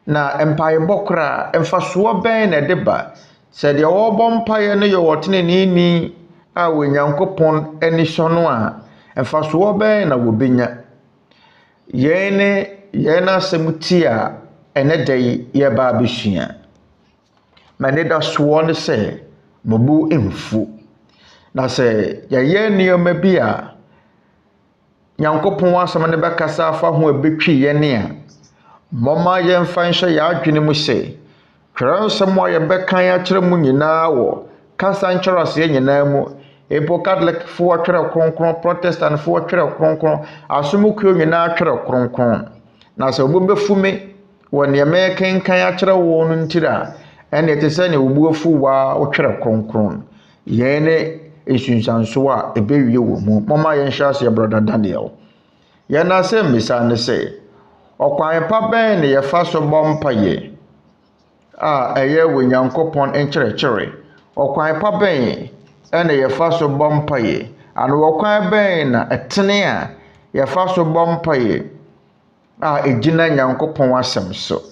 na mpaebɔ kora mfasoɔ bɛn na de ba sɛ deɛ wɔbɔ mpaeɛ no yɛ wɔtene ne ni a wɔ Nyankopɔn ani so no a mfasoɔ bɛn na wɔbɛnya yɛn asɛm ti a ɛnɛ da yi yɛba abɛsua ma ne da soɔ ne sɛ mɔbu mfu na sɛ yɛyɛ nneɛma bi a Nyankopɔn asɛm ne bɛkasa afa ho abɛtwi yɛn a mɔma yɛmfa nhyɛ yɛadwene mu sɛ twerɛ nsɛm a yɛbɛka akyerɛ mu nyinaa wɔ kasa nkyerɛseɛ nyinaa mu epo Catholic foɔ twerɛ Kronkron Protestant foɔ twerɛ Kronkron asomukuo nyinaa twerɛ Kronkron na sɛ wobɛfume wɔ nneɛma kenkan akyerɛ wo no ntira ɛne te sɛ ne wobuafu wa wotwerɛ Kronkron yɛn ne esunsanso a ɛbɛwie wɔ mu mɔma yɛn hyɛ ase brother Daniel yɛn asɛ mmisa ne sɛ ɔkwan pa bɛn ne yɛfa so bɔ mpaeɛ a ɛyɛ wɔ Nyankopɔn nkyerɛkyerɛ ɔkwan pa bɛn ɛna yɛfa so bɔ mpaeɛ ano ɔkwan bɛn na ɛtene a yɛfa so bɔ mpaeɛ a ɛgyina Nyankopɔn asɛm so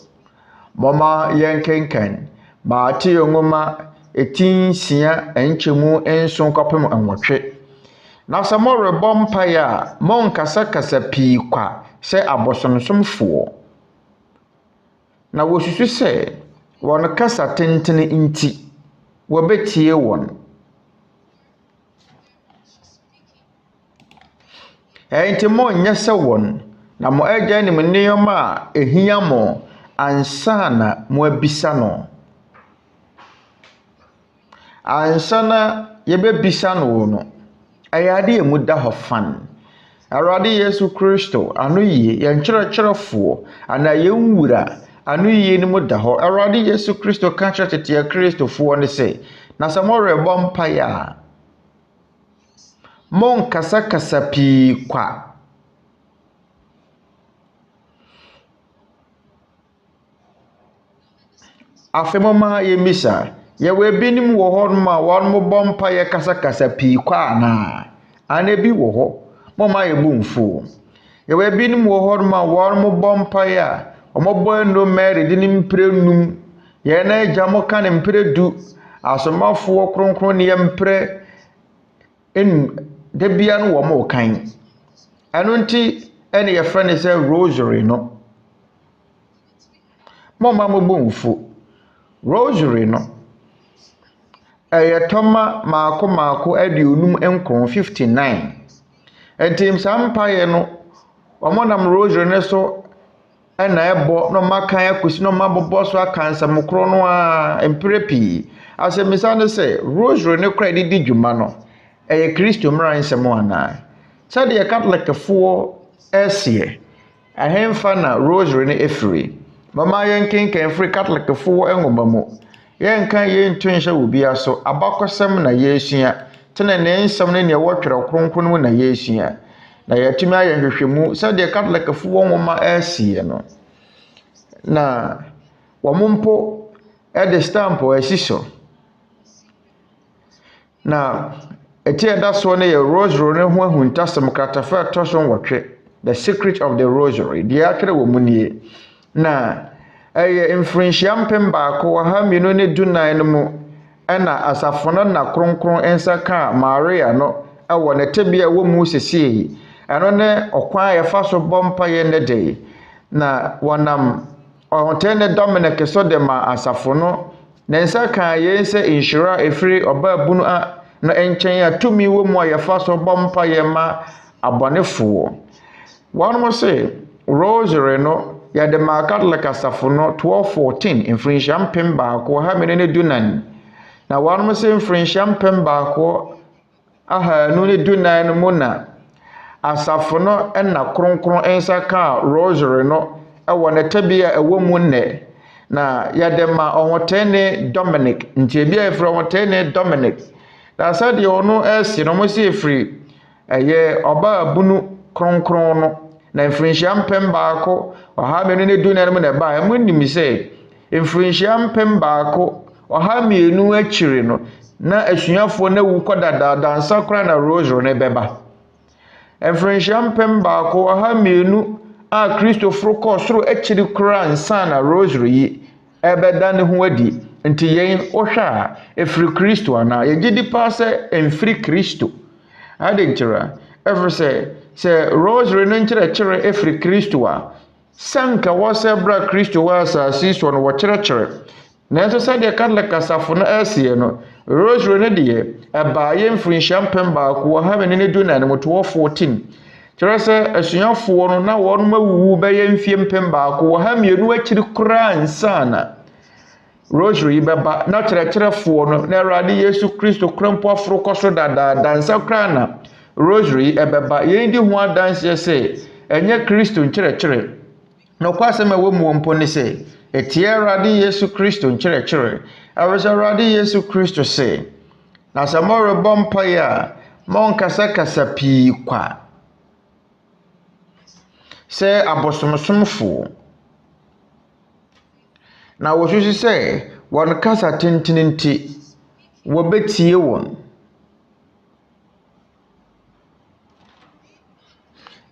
mɔma yɛn kenkan maate nwoma etinsia enchemu enso kɔpem anwɔtwe na sɛ morebɔ mpaeɛ a monkasakasa pii kwa sɛ abosonsomfoɔ na wosusu sɛ wɔn kasa tentene nti wɔbɛtie wɔn ɛnti monyɛ sɛ wɔn na mo agya nim nneɛma a ehia mo ansa na mo abisa no ansa na yɛbɛbisa no no ɛyɛ ade emu da hɔ fan Awurade Yesu Kristo ano yie yɛn kyerɛkyerɛfoɔ ana yɛn wura ano yie ne mu da hɔ Awurade Yesu Kristo ka kyerɛ Tete Kristofoɔ ne sɛ na sɛ morebɔ mpaeɛ a monkasakasa pii kwa afemoma yɛmisa yɛwɔ ebinim wɔ hɔ no ma wɔn bɔ mpaeɛ kasakasa pii kwa ana bi wɔ hɔ mɔma yɛ bu mfu yɛwɔ ebinim wɔ hɔ no ma wɔn bɔ mpaeɛ a ɔmɔbɔ no Mary de ne mpire num yɛn na agya mo ka ne mpire du asomafoɔ kronkron ne mpire en de bia no wɔ mo kan ɛno nti ɛne yɛfrɛ ne sɛ rosary no mɔma mo bu mfu rosary no ɛyɛ tɔma maako aduonum nkron 59 ɛntim saa mpaeɛ no ɔmonam rosary ne so ɛna ɛbɔ no makan akosi no mabobɔ so aka nsɛm koro no a mpere pii asɛmisa ne sɛ rosary ne kora de di dwuma no ɛyɛ Kristo mmara nsɛm ana sɛdeɛ Catholicfoɔ ɛseɛ ahemfa na rosary ne efiri mama yɛn kenkan free Catholicfoɔ nwoma mu yɛn kan yɛn to nhyɛ wo bia so abakɔsɛm na yɛsua tene ne nsɛm ne ne wɔtwerɛ Kronkron mu na yɛsua na yɛtumi ayɛ hwehwɛmu sɛdeɛ Catholicfoɔ nwoma ɛseɛ no na wɔn mpo ɛde stamp ɛsi so na ɛti ɛda so ne yɛ rosary ne ho ahuntasɛm kratafa ɛtɔ so nwɔtwe the secret of the rosary deɛ atwerɛ wɔ mu nie na ɛyɛ mfrinhyia mpem baako ha mmienu ne dunan no mu ɛna Asafo no na Kronkron nsa ka Maria no ɛwɔ ne tebea wɔ mu sesie ɛno ne ɔkwan yɛfa so bɔ mpaeɛ ne de na wɔnam ɔhotene Dominic so de ma Asafo no nensa kan ye se inshira efiri obabunu a no enchen a tumi wo mu ayefa so bompa ye ma abonefo one mo say rosary no ya de ma Catholic Asafo no 1214 infrincham pemba ko ha menene dunan na one mo say infrincham pemba ko aha no ne dunan mu na Asafo no na Kronkron ensa ka rosary no ewo ne tabia ewo mu ne na yadema ɔhotene Dominic ntebia efri ɔhotene Dominic na sɛdeɛ ɔno ɛsi no mo si efri ɛyɛ ɔba bunu Kronkron no na mfrinhyia mpem baako ɔha menu ne du na mu na ba mo nim sɛ mfrinhyia mpem baako ɔha mienu akyiri no na asuafo na wu kɔdada dansa kora na rosary ne bɛba mfrinhyia mpem baako ɔha mienu a Kristoforo kɔ soro akyiri kora nsa na rosary yi ebeda ne ho adi nti yɛn ohwɛ a efiri Kristo ana yɛgidi pa sɛ emfiri Kristo ade nkyira every sɛ rosary no nkyerɛkyerɛ efiri Kristo a sanka wɔsɛ bra Kristo wa asase so no wɔkyerɛkyerɛ na nso sɛ deɛ Catholic Asafo no asie no rosary no deɛ ɛbaa yɛn mfirinhyia mpem baako wɔ ha ne du na ne mo 14 kyerɛ sɛ asuafoɔ no na wɔn mawuwu bɛyɛ mfie mpem baako wɔ ha mienu akyiri kora nsana rosary bɛba na kyerɛkyerɛfoɔ no na Awurade Yesu Kristo krampo aforo kɔso dada dansa kora na rosary ɛbɛba yɛn di ho adanseɛ sɛ ɛnyɛ Kristo nkyerɛkyerɛ na kwasɛm a wɔ mu mpo ne sɛ ɛtie Awurade Yesu Kristo nkyerɛkyerɛ awɛsɛ Awurade Yesu Kristo sɛ na sɛ morebɔ mpaeɛ a monkasakasa pii kwa sɛ abosomsomfo na wɔhwehwɛ sɛ wɔn kasa tentenenti wɔbetie wɔn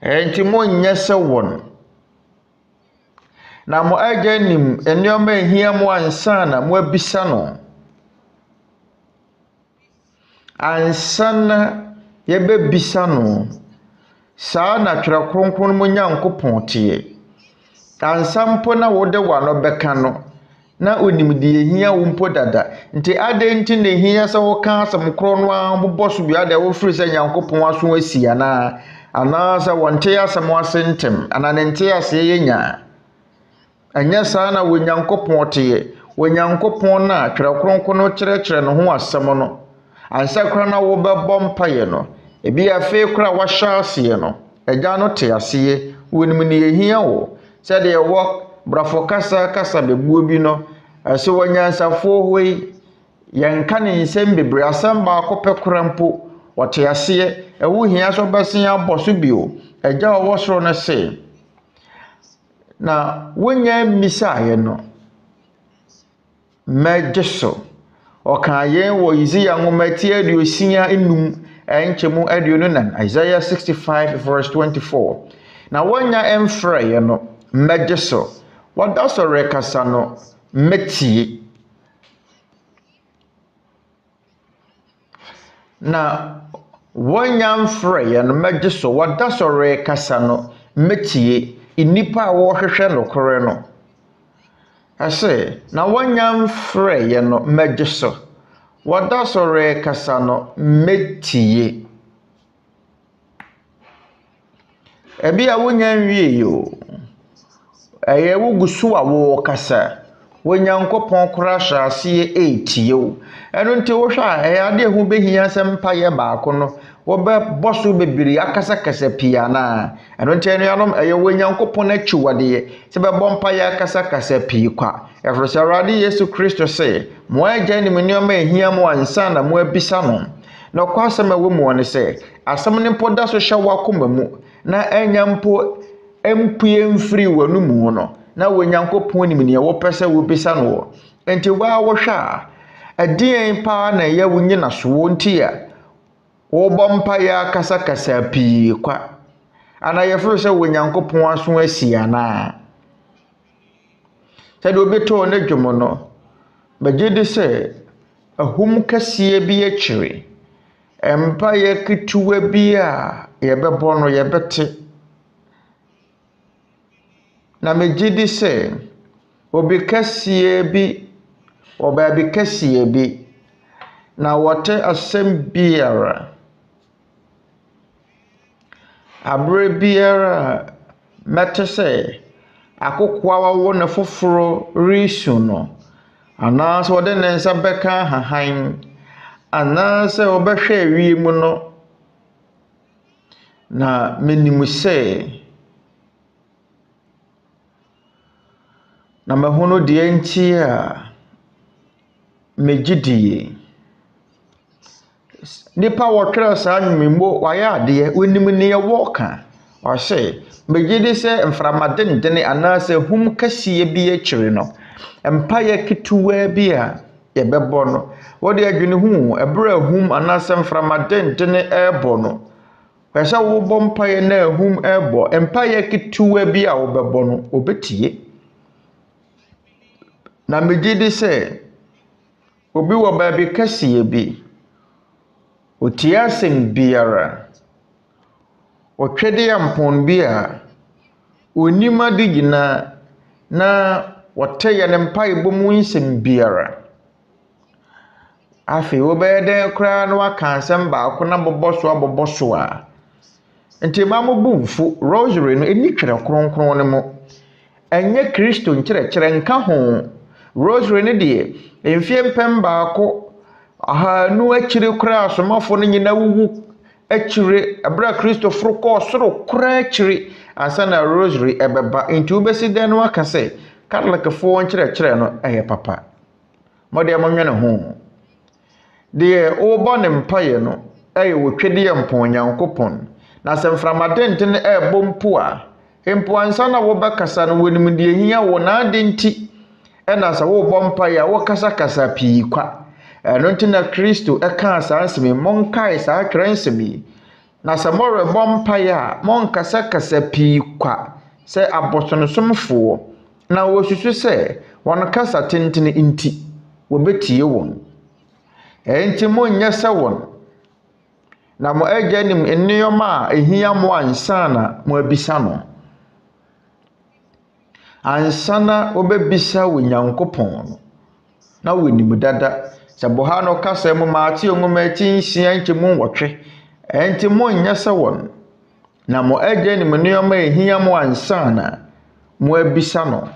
enti mo nyɛ sɛ wɔn na mo agya nim nneɛma ehia mo ansa na mo abisa no ansa na yɛbɛbisa no saa na twerɛ Kronkron mo Nyankopɔn teɛ ansa mpo na wode wano bɛka no na onim de ehia wo mpo dada nti ade nti na ehia sɛ wo ka asɛm kro no a bobɔ so bia de wo firi sɛ Nyankopɔn aso asia na ana sɛ wonte asɛm asentem ana ne nte ase yenya anya saa na wo Nyankopɔn teɛ wo Nyankopɔn na twerɛ Kronkron no kyerɛkyerɛ no ho asɛm no ansa kra na wo bɛbɔ mpaye no ebi afi kra wa hyase no agya no te ase wonim ne ehia wo sɛdeɛ wɔ brafo kasa bebuo bi no ɛsɛ wɔnyansafo hoi yɛnka ne nsɛm bebre asɛm baako pɛ kora mpo wɔte ase ɛwo hia so bɛsen abɔ so bio agya wɔ soro no se na wonya misaeɛ no mɛgye so ɔka yɛn wɔ Isaiah nwoma ti aduosia enum ɛnkyɛmu aduonu nan Isaiah 65 verse 24 na wonya ɛmfrɛ no mɛgye so wada so rekasa no metie na wonya mfrɛ no mɛgye so wada so rekasa no metie inipa a wɔhwehwɛ no kore no ase na wonya mfrɛ no mɛgye so wada so rekasa no metie ebi a wonya nwie yo ɛyɛ wogusu a wo kasa Onyankopɔn kora hyase etie wo ɛno nti wo hwɛ a ɛyɛ ade hu behia sɛ mpaeɛ baako no wɔbɛbɔ so bebiri akasakasa pia na ɛno nti anuanom ɛyɛ Onyankopɔn akyiwadeɛ sɛ bɛbɔ mpaeɛ akasakasa pii kwa ɛfiri sɛ Awurade Yesu Kristo sɛ mo agya nim nneɛma ehia mo ansa na mo abisa no na kwasɛm a wɔ mu ne sɛ asɛm ne mpo da so hyɛ wakoma mu na anya mpo empue mfiri wanu mu no na Onyankopɔn nim ne wo pɛ sɛ wo bisa no enti wa wo hwɛ a ɛdeɛn pa na ɛyɛ wo nyina so wo nti a wo bɔ mpaeɛ akasakasa pii kwa ana yɛfiri sɛ Onyankopɔn aso asia na sɛ de obeto ne dwom no bagye de sɛ ahum kasie bi akyire mpaeɛ ketewa bi a yɛbɛbɔ no yɛbɛte na megye di sɛ obi kɛseɛ bi ɔbaabi kɛseɛ bi na wɔte asɛm biara abere biara mɛte sɛ akokoa wawo ne foforo risu no anaasɛ wɔde ne nsa bɛka hahan anaasɛ wɔbɛhwɛ awie mu no na menim sɛ na mahunu deɛ nti a megidie nipa wɔtwerɛ saa nwumimmo wayɛ adeɛ onim ne yɛwɔ ɔse megidi sɛ mframadendene anaasɛ hum kɛseɛ bi akyiri no mpayɛ ketewa bi a yɛbɛbɔ no wɔde adwene hu ɛberɛ hum anaasɛ mframadendene ɛbɔ no pɛsɛ wobɔ mpayɛ na hum ɛbɔ mpayɛ ketewa bi a wobɛbɔ no obɛtie na megidi sɛ obi wɔ baabi kɛseɛ bi otie asɛm biara ɔtwɛde ampɔn bi a onima de gyina na wɔte yɛ ne mpae bɔ mu nsɛm biara afei wobɛyɛ dɛn koraa na waka asɛm baako na bɔbɔ so a nti ma mo bu mfu rosary no ɛni twerɛ kronkron no mu ɛnyɛ Kristo nkyerɛkyerɛ nka ho rosary no deɛ mfie mpɛm baako ahanu akyire koraa asomafo no nyina wuwu akyire abra Kristo foro kɔ soro koraa akyire ansa na rosary ɛbɛba nti wobɛsi dɛn no aka sɛ Catholic-foɔ nkyerɛkyerɛ no ɛyɛ papa mɔde amonwene ho deɛ wobɔ ne mpaeɛ no ɛyɛ wotwɛdeɛ mpɔn Nyankopɔn na sɛ mframadenten ɛbɔ mpo a mpo ansa na wobɛkasa no wonim deɛ hia wo na ade nti ɛna sɛ wobɔ mpaeɛ a wokasakasa pii kwa ɛno nti na Kristo ɛka saa nsɛm monkae saa twerɛ nsɛm yi na sɛ morebɔ mpaeɛ a monkasakasa pii kwa sɛ abosonsomfoɔ na wosusu sɛ wɔn kasa tenten nti wɔbɛtie wɔn enti monyɛ sɛ wɔn na mo agya nim nneɛma a ehia mo ansa na mo abisa no ansa na wobɛbisa wɔ Nyankopɔn no na wɔnim dada sɛ boha no kasa mu maate nwoma atinsia nkyɛmu nwɔtwe enti monyɛ sɛ wɔn na mo agya nim nneɛma ehia mo ansa na mo abisa no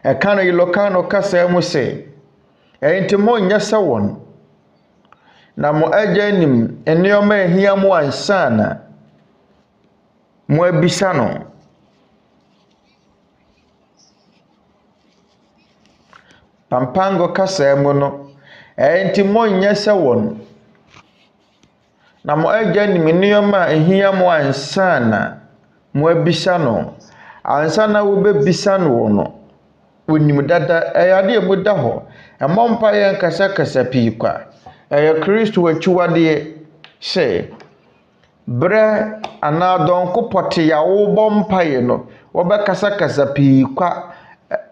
ɛka no yiloka no kasa mu sɛ enti monyɛ sɛ wɔn na mo agya nim nneɛma ehia mo ansa na mo abisa no pampango kasa mu no enti monyɛ sɛ wɔn na mo agya nim nneɛma ehia mo ansa na mo abisa no ansa na wobɛbisa no no wonim dada ɛyade mu da hɔ ɛmɔ mpa yɛ nkasakasa pii kwa ɛyɛ Kristo akyiwadeɛ sɛ brɛ anaa dɔnko pɔte ya wobɔ mpaeɛ no wɔbɛkasakasa pii kwa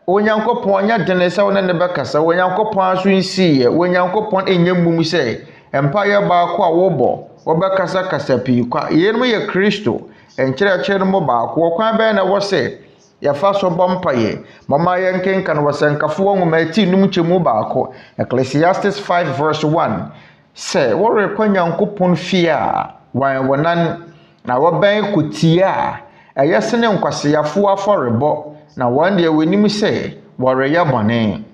Onyankopɔn nya dene sɛ wone ne bɛkasa Onyankopɔn aso nsiiɛ Onyankopɔn ɛnyɛ mum sɛ mpaeɛ baako a wobɔ wɔbɛkasakasa pii kwa yenom yɛ Kristo nkyerɛkyerɛ no mu baako wɔkwan bɛyɛ na wɔ sɛ yɛfa so bɔ mpaeɛ mama yɛnkenka no wɔsɛnkafoɔ nwoma ati num kyɛmu baako Ecclesiastes 5:1 sɛ wɔrekɔ Nyankopɔn fie a wɔnan na wɔbɛn kotie a ɛyɛ sene nkwaseafoɔ afɔrebɔ na wɔn deɛ wɔnim sɛ wɔreyɛ bɔne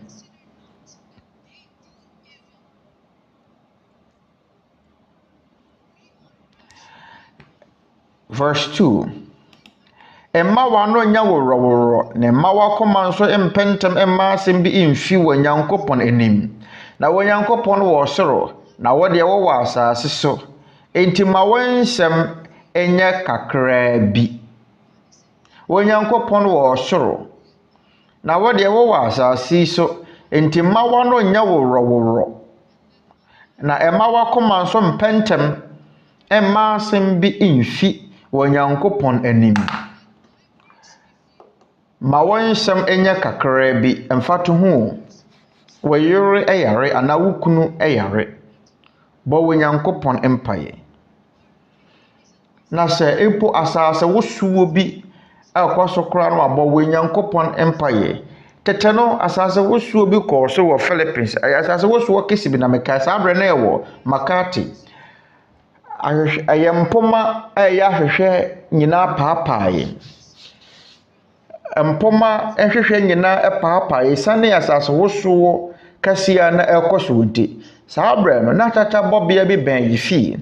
verse 2 Emma wano nya wororo ne ma wakoma nso empentem emma asem bi imfi wɔ Nyankopɔn anim na wɔ Nyankopɔn wɔ soro na wɔ de wɔ asase so enti ma wɔnsɛm enye kakra bi wɔ Nyankopɔn wɔ soro na wɔ de wɔ asase so enti ma wano nya wororo na emma wakoma nso empentem emma asem bi imfi wɔ Nyankopɔn anim ma wɔnsɛm enye kakra bi emfato ho wɔyere ɛyare ana wukunu ɛyare bɔ wɔ Nyankopɔn empaye na sɛ epo asase wosuo bi ɛkɔso kora no abɔ wo Nyankopɔn empaye tete no asase wosuo bi kɔ so wɔ Philippines asase wosuo kesi bi na meka saa bre na ɛwɔ Makati ayempoma ɛyɛ ahwehwɛ nyina paapaaye empoma ehwehwɛ nyina ɛpaapaaye sane asase wosuo kasia na ɛkɔso nti saa bre no na tata bɔbea bi bɛn yifi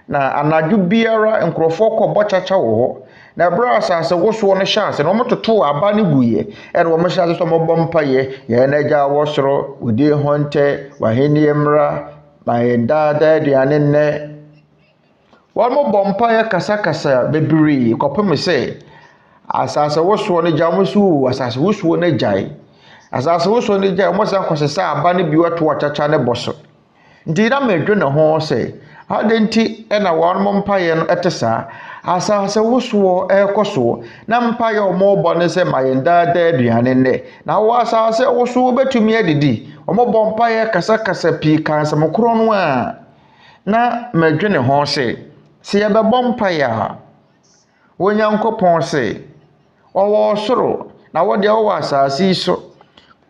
na anadwo biara nkrofo kɔbɔ chacha wɔ hɔ na bra asase wosuo no hyase no mototo aba ne guye ɛna wɔn hyase so mobɔ mpaye yɛ na gya wɔsoro odi honte wahenie mra mayenda da aduane nne wɔn mobɔ mpaye kasa bebiri kɔpem sɛ asase wosuo no gya mosu asase wosuo no gyae asase wosuo no gyae mo sa kɔsesa aba ne bi wato chacha ne bɔso nti na medwo ne ho sɛ adenti ɛna wɔn mpaye no ɛtesa asase wosuo ɛkɔso na mpaye ɔmɔbɔ ne sɛ mayenda da aduane nne na wo asase wosuo betumi adidi ɔmɔbɔ mpaye kasa pii kansam koro no a na medwe ne ho sɛ yɛbɛbɔ mpaye a wo Nyankopɔn sɛ ɔwɔ soro na wo de ɔwɔ asase so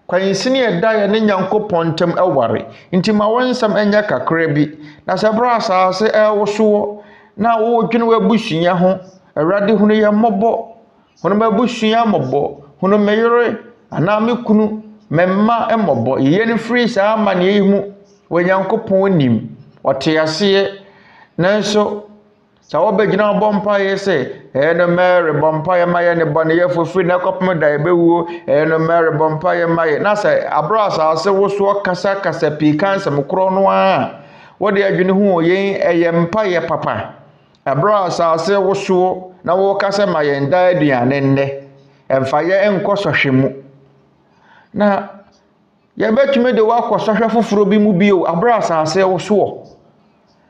kwansini ɛda yɛ ne Nyankopɔn ntam ɛware nti ma wɔnsam ɛnyɛ kakra bi na sɛ bra asase ɛwoso na wo dwene wabusua ho Awurade hunu yɛ mmɔbɔ hunu mabusua mmɔbɔ hunu meyere ana me kunu memma mmɔbɔ yɛ ne free saa amane yi mu wo Nyankopɔn nim ɔte aseɛ nanso sa wobɛgyina bɔmpaye sɛ no Mary bɔmpaye maye ne bɔne yɛ fofiri na kɔpem da ɛbɛwuo no Mary bɔmpaye maye na sɛ abra asase woso kasa pii kansam koro no a wode adwene hu yɛn ɛyɛ mpaye papa abra asase woso na wo kasa maye nda aduane nne ɛmfa yɛ nkɔsɔhwe mu na yɛbɛtumi de wakɔsɔhwe foforo bi mu bio abra asase woso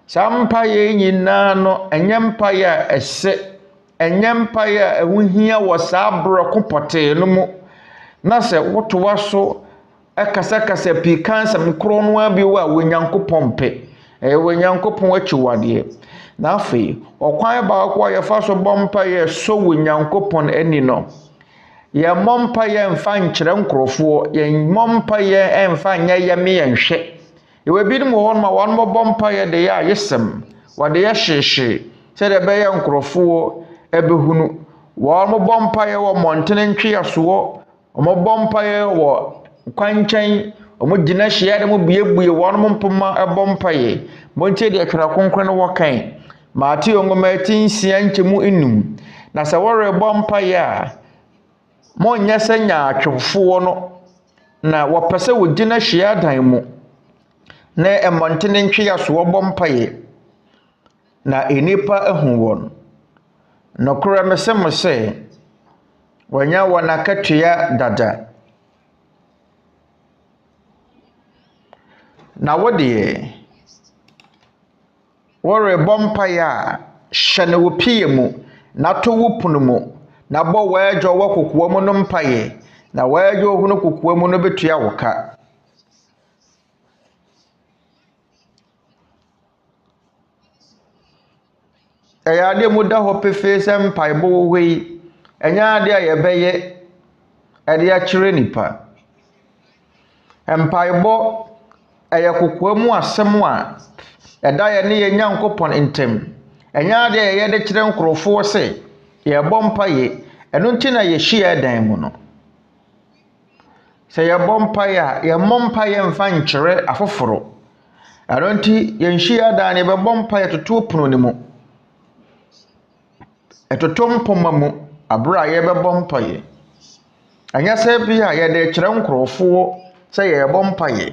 sampaye nyina no enyempaye a ɛse enyempaye a ɛhohia wɔ saa brɔko pɔtee no mu na sɛ wotowa so ɛkasa pii kansam koro no abi wa wo Nyankopɔn pɛ wo Nyankopɔn akyiwadeɛ na afei ɔkwan baako a yɛfa so bɔmpaye so wo Nyankopɔn ani no yɛ mɔmpaye mfa nkyerɛ nkrɔfoɔ yɛ mɔmpaye mfa nyɛ yɛme yɛnhwɛ yewe bi mu hɔ ma wɔn bɔ mpaye de ya yesem wɔde yɛ hyehye sɛdeɛ ɛbɛyɛ nkrɔfoɔ ɛbɛhunu wɔn bɔ mpaye wɔ mɔntene ntweasoɔ wɔn bɔ mpaye wɔ kwankyɛn wɔn gyina hyia de mu buebue wɔn mpoma ɛbɔ mpaye montie deɛ twerɛ Kronkron no wɔkan Mateo ngoma 9:9 na sɛ wɔre bɔ mpaye a monyɛ sɛ nyaatwefoɔ no na wɔpɛ sɛ wɔgyina hyia dan mu na ɛmɔntene ntweasoɔ bɔ mpaye na enipa ahu wɔn nokora mesɛ mo sɛ wɔnya wɔn akatua dada na wɔde wɔre bɔ mpaye a hyɛ ne wopie mu na to wo punu mu na bɔ wɔadwo wɔ kokoa mu no mpaye na wɔadwo ho no kokoa mu no betua wo ka ɛyade mu da hɔ pefe sɛ mpaebɔ wo yi ɛnya ade a yɛbɛyɛ ɛde akyerɛ nipa mpaebɔ ɛyɛ kokoa mu asɛm a ɛda yɛ ne yɛ Nyankopɔn ntem ɛnya ade a yɛde kyerɛ nkrɔfoɔ sɛ yɛbɔ mpaye ɛno nti na yɛhyia dan mu no sɛ yɛbɔ mpaye a yɛmmɔ mpaye mfa nkyerɛ afoforo ɛno nti yɛnhyia dan ne bɛbɔ mpaye toto pono ne mu ɛtoto mpoma mu abra yɛbɛbɔ mpaye anya sɛ bi a yɛde kyerɛ nkrɔfoɔ sɛ yɛbɔ mpaye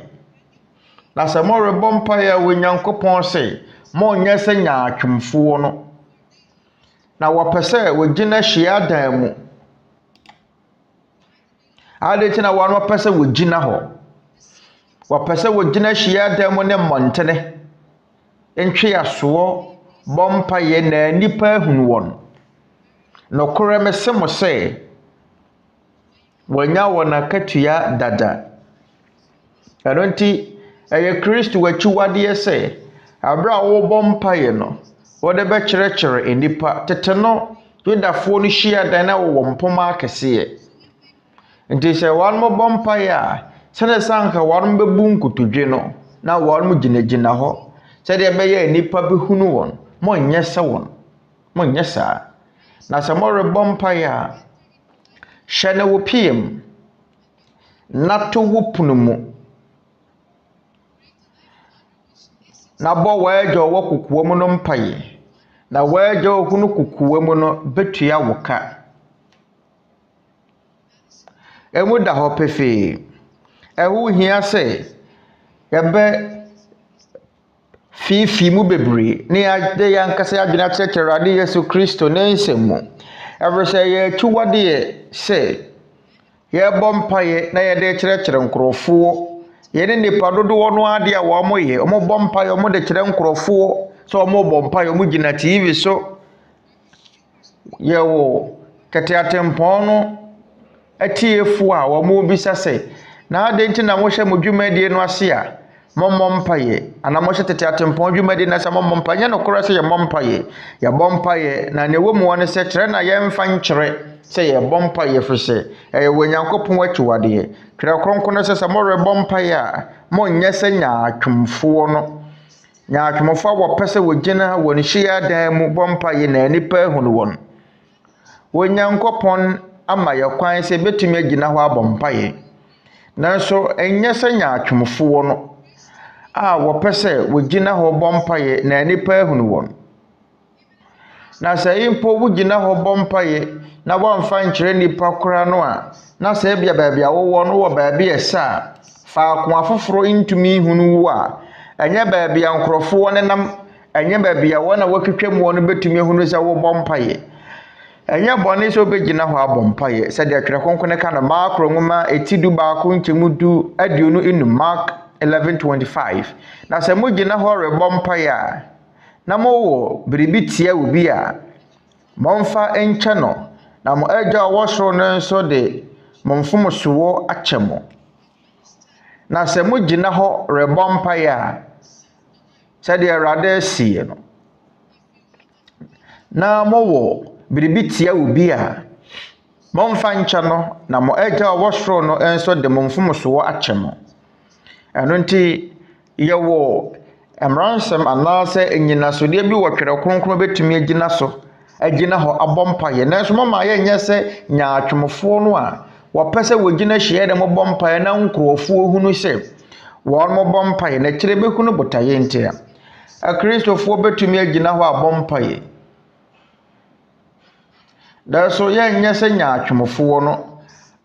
na sɛ morebɔ mpaye a wo Nyankopɔn sɛ monyɛ sɛ nyaatwemfoɔ no na wɔpɛ sɛ wɔgyina hyia dan mu ade tina wɔn wɔpɛ sɛ wɔgyina hɔ wɔpɛ sɛ wɔgyina hyia dan mu ne mmɔntene ntweasoɔ bɔ mpaye na nipa ahunu wɔn nokora mesɛ mo sɛ wɔnya wɔn akatua dada ɛno nti ɛyɛ Kristo akyiwadeɛ sɛ abra wo bɔ mpaye no wɔde bɛkyerɛkyerɛ enipa tete no Yudafoɔ no hyia dan na wɔ mpoma akɛseɛ nti sɛ wɔn bɔ mpaeɛ a sɛne sanka wɔn bɛbu nkotodwe no na wɔn gyinagyina hɔ sɛdeɛ ɛbɛyɛ enipa bɛhunu wɔn monyɛ sɛ wɔn monyɛ saa na sɛ morebɔ mpaeɛ a hyɛ ne wo piem na to wo punu mu na bɔ wɔagya wɔ kokoa mu no mpaeɛ na wɔagya wɔ hunu kokoa mu no betua wo ka emu da hɔ pefee ɛho hia sɛ yɛbɛ fifi mu bebree ne ade yankasa adwene akyerɛkyerɛ Awurade Yesu Kristo ne nsɛm mu ɛwɔ sɛ yɛtwiwadeɛ sɛ yɛbɔ mpaeɛ na yɛde kyerɛkyerɛ nkurɔfoɔ yɛne nipa dodoɔ no ade a wɔn yɛ wɔn bɔ mpaeɛ wɔn de kyerɛ nkurɔfoɔ sɛ wɔn bɔ mpaeɛ wɔn gyina TV so yɛwɔ Tete ATEMPƆN no atiefoɔ a wɔn bisa sɛ na ade nti na wɔhyɛ mo dwumadie no ase a mommɔ mpaeɛ ana mohyɛ Tete ATEMPƆN dwumadie no ase a mommɔ mpaeɛ nyɛ no korɛ sɛ yɛmmɔ mpaeɛ yɛbɔ mpaeɛ na ne wɔ mu wɔn sɛ kyerɛ na yɛmfa nkyerɛ sɛ yɛbɔ mpaeɛ firi sɛ ɛyɛ wɔ Nyankopɔn akyiwadeɛ twerɛ Kronkron no sɛ sɛ morebɔ mpaeɛ a monyɛ sɛ nyaatwomfoɔ no nyaatwomfoɔ a wɔpɛ sɛ wɔgyina wɔn hyia dan mu bɔ mpaeɛ na nipa ahunu wɔn wɔ Nyankopɔn ama yɛ kwan sɛ betumi agyina hɔ abɔ mpaeɛ nanso ɛnyɛ sɛ nyaatwomfoɔ no a wɔpɛ sɛ wɔgyina hɔ bɔ mpaeɛ na nipa ahunu wɔn na sɛ impo wogyina hɔ bɔ mpaeɛ na wɔmfa nkyerɛ nipa kora no a na sɛ bia baabi a wɔwɔ no wɔ baabi ɛsa faako afoforo ntumi hunu wo a ɛnyɛ baabi a nkurɔfoɔ nenam ɛnyɛ baabi a wɔn a wɔtwitwa mu wɔn betumi hunu sɛ wɔbɔ mpaeɛ ɛnyɛ bɔne sɛ wɔbɛgyina hɔ abɔ mpaeɛ sɛdeɛ twerɛ Kronkron ka no Maakro nwoma etidu baako nkyɛmu du aduonu enum Mark 11:25 na sɛ mogyina hɔ rebɔ mpaeɛ a na mowɔ biribi tia obi a momfa nkyɛ no na mo agya wɔ soro no nso de mo mfomsoɔ akyɛ mo na sɛ mogyina hɔ rebɔ mpaeɛ a sɛdeɛ Awurade asie no na mowɔ biribi tia obi a momfa nkyɛ no na mo agya wɔ soro no nso de mo mfomsoɔ akyɛ mo ɛno nti yɛwɔ Mmara Nsɛm anaasɛ enyinasodeɛ bi wɔ twerɛ Kronkron betumi agyina so agyina hɔ abɔ mpaeɛ nanso mama yɛnyɛ sɛ nyaatwomfoɔ no a wɔpɛ sɛ wɔgyina hyia dɛ mobɔ mpaeɛ na nkurɔfoɔ hunu sɛ wɔn mobɔ mpaeɛ na kyerɛ bɛhunu botaeɛ nti a akristofoɔ betumi agyina hɔ abɔ mpaeɛ nanso yɛnyɛ sɛ nyaatwomfoɔ no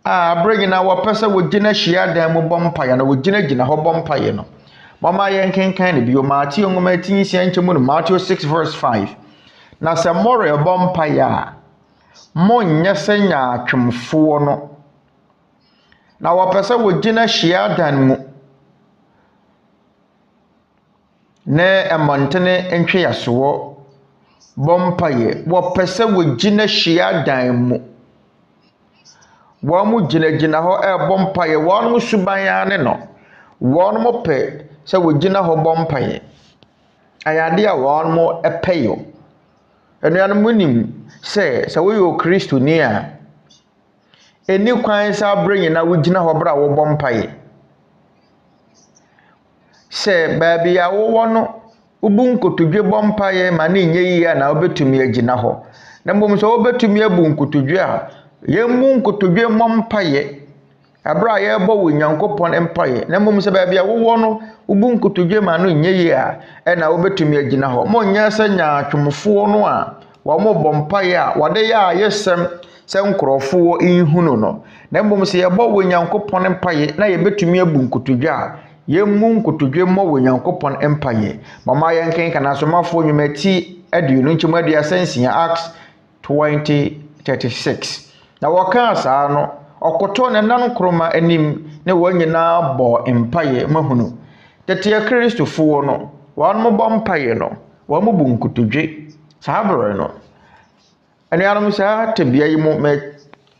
a abere nyina wɔpɛ sɛ wɔgyina hyia dan mu bɔ mpaeɛ na wɔgyina hɔ bɔ mpaeɛ no mama yɛnkenkan ne bio Matthew nwoma etinsia nkyɛmu no Matthew 6:5 na sɛ morebɔ mpaeɛ a monyɛ sɛ nyaatwomfoɔ no na wɔpɛ sɛ wɔgyina hyia dan mu ne mmɔntene ntweasoɔ bɔ mpaeɛ wɔpɛ sɛ wɔgyina hyia dan mu wɔn mo gyinagyina hɔ ɛbɔ mpaeɛ wɔn mo suban ane no wɔn mo pɛ sɛ wɔgyina hɔ bɔ mpaeɛ ayade a wɔn mo ɛpɛyɔ anuanom mo nim sɛ wɔyɛ okristoni a eni kwan sɛ abere nyina wogyina hɔ bra wɔbɔ mpaeɛ sɛ baabi a wɔwɔ no wobu nkotodwe bɔ mpaeɛ ma ne nyɛ yie na wobɛtumi agyina hɔ na mbom sɛ wobɛtumi abu nkotodwe a yɛmmu nkotodwe mmɔ mpaeɛ abere a yɛbɔ wɔ Nyankopɔn mpaeɛ na mbom sɛ baabi a wɔwɔ no wobu nkotodwe ma no nyɛ yie a ɛna wobɛtumi agyina hɔ monyɛ sɛ nyaatwomfoɔ no a wɔn bɔ mpaeɛ a wɔde yɛ ayɛsɛm sɛ nkurɔfoɔ nhunu no na mbom sɛ yɛbɔ wɔ Nyankopɔn mpaeɛ na yɛbɛtumi abu nkotodwe a yɛmmu nkotodwe mmɔ wɔ Nyankopɔn mpaeɛ mama yɛnkenka na asomafoɔ nnwumati aduonu nkyɛmu aduasa nsia Acts 20:36 na wɔka saa no ɔkotɔ ne nan kroma anim ne wɔn nyinaa bɔ mpaeɛ mahunu tete kristofoɔ no wɔn mo bɔ mpaeɛ no wɔn mo bu nkotodwe saa bere no anuanom saa tebea yi mu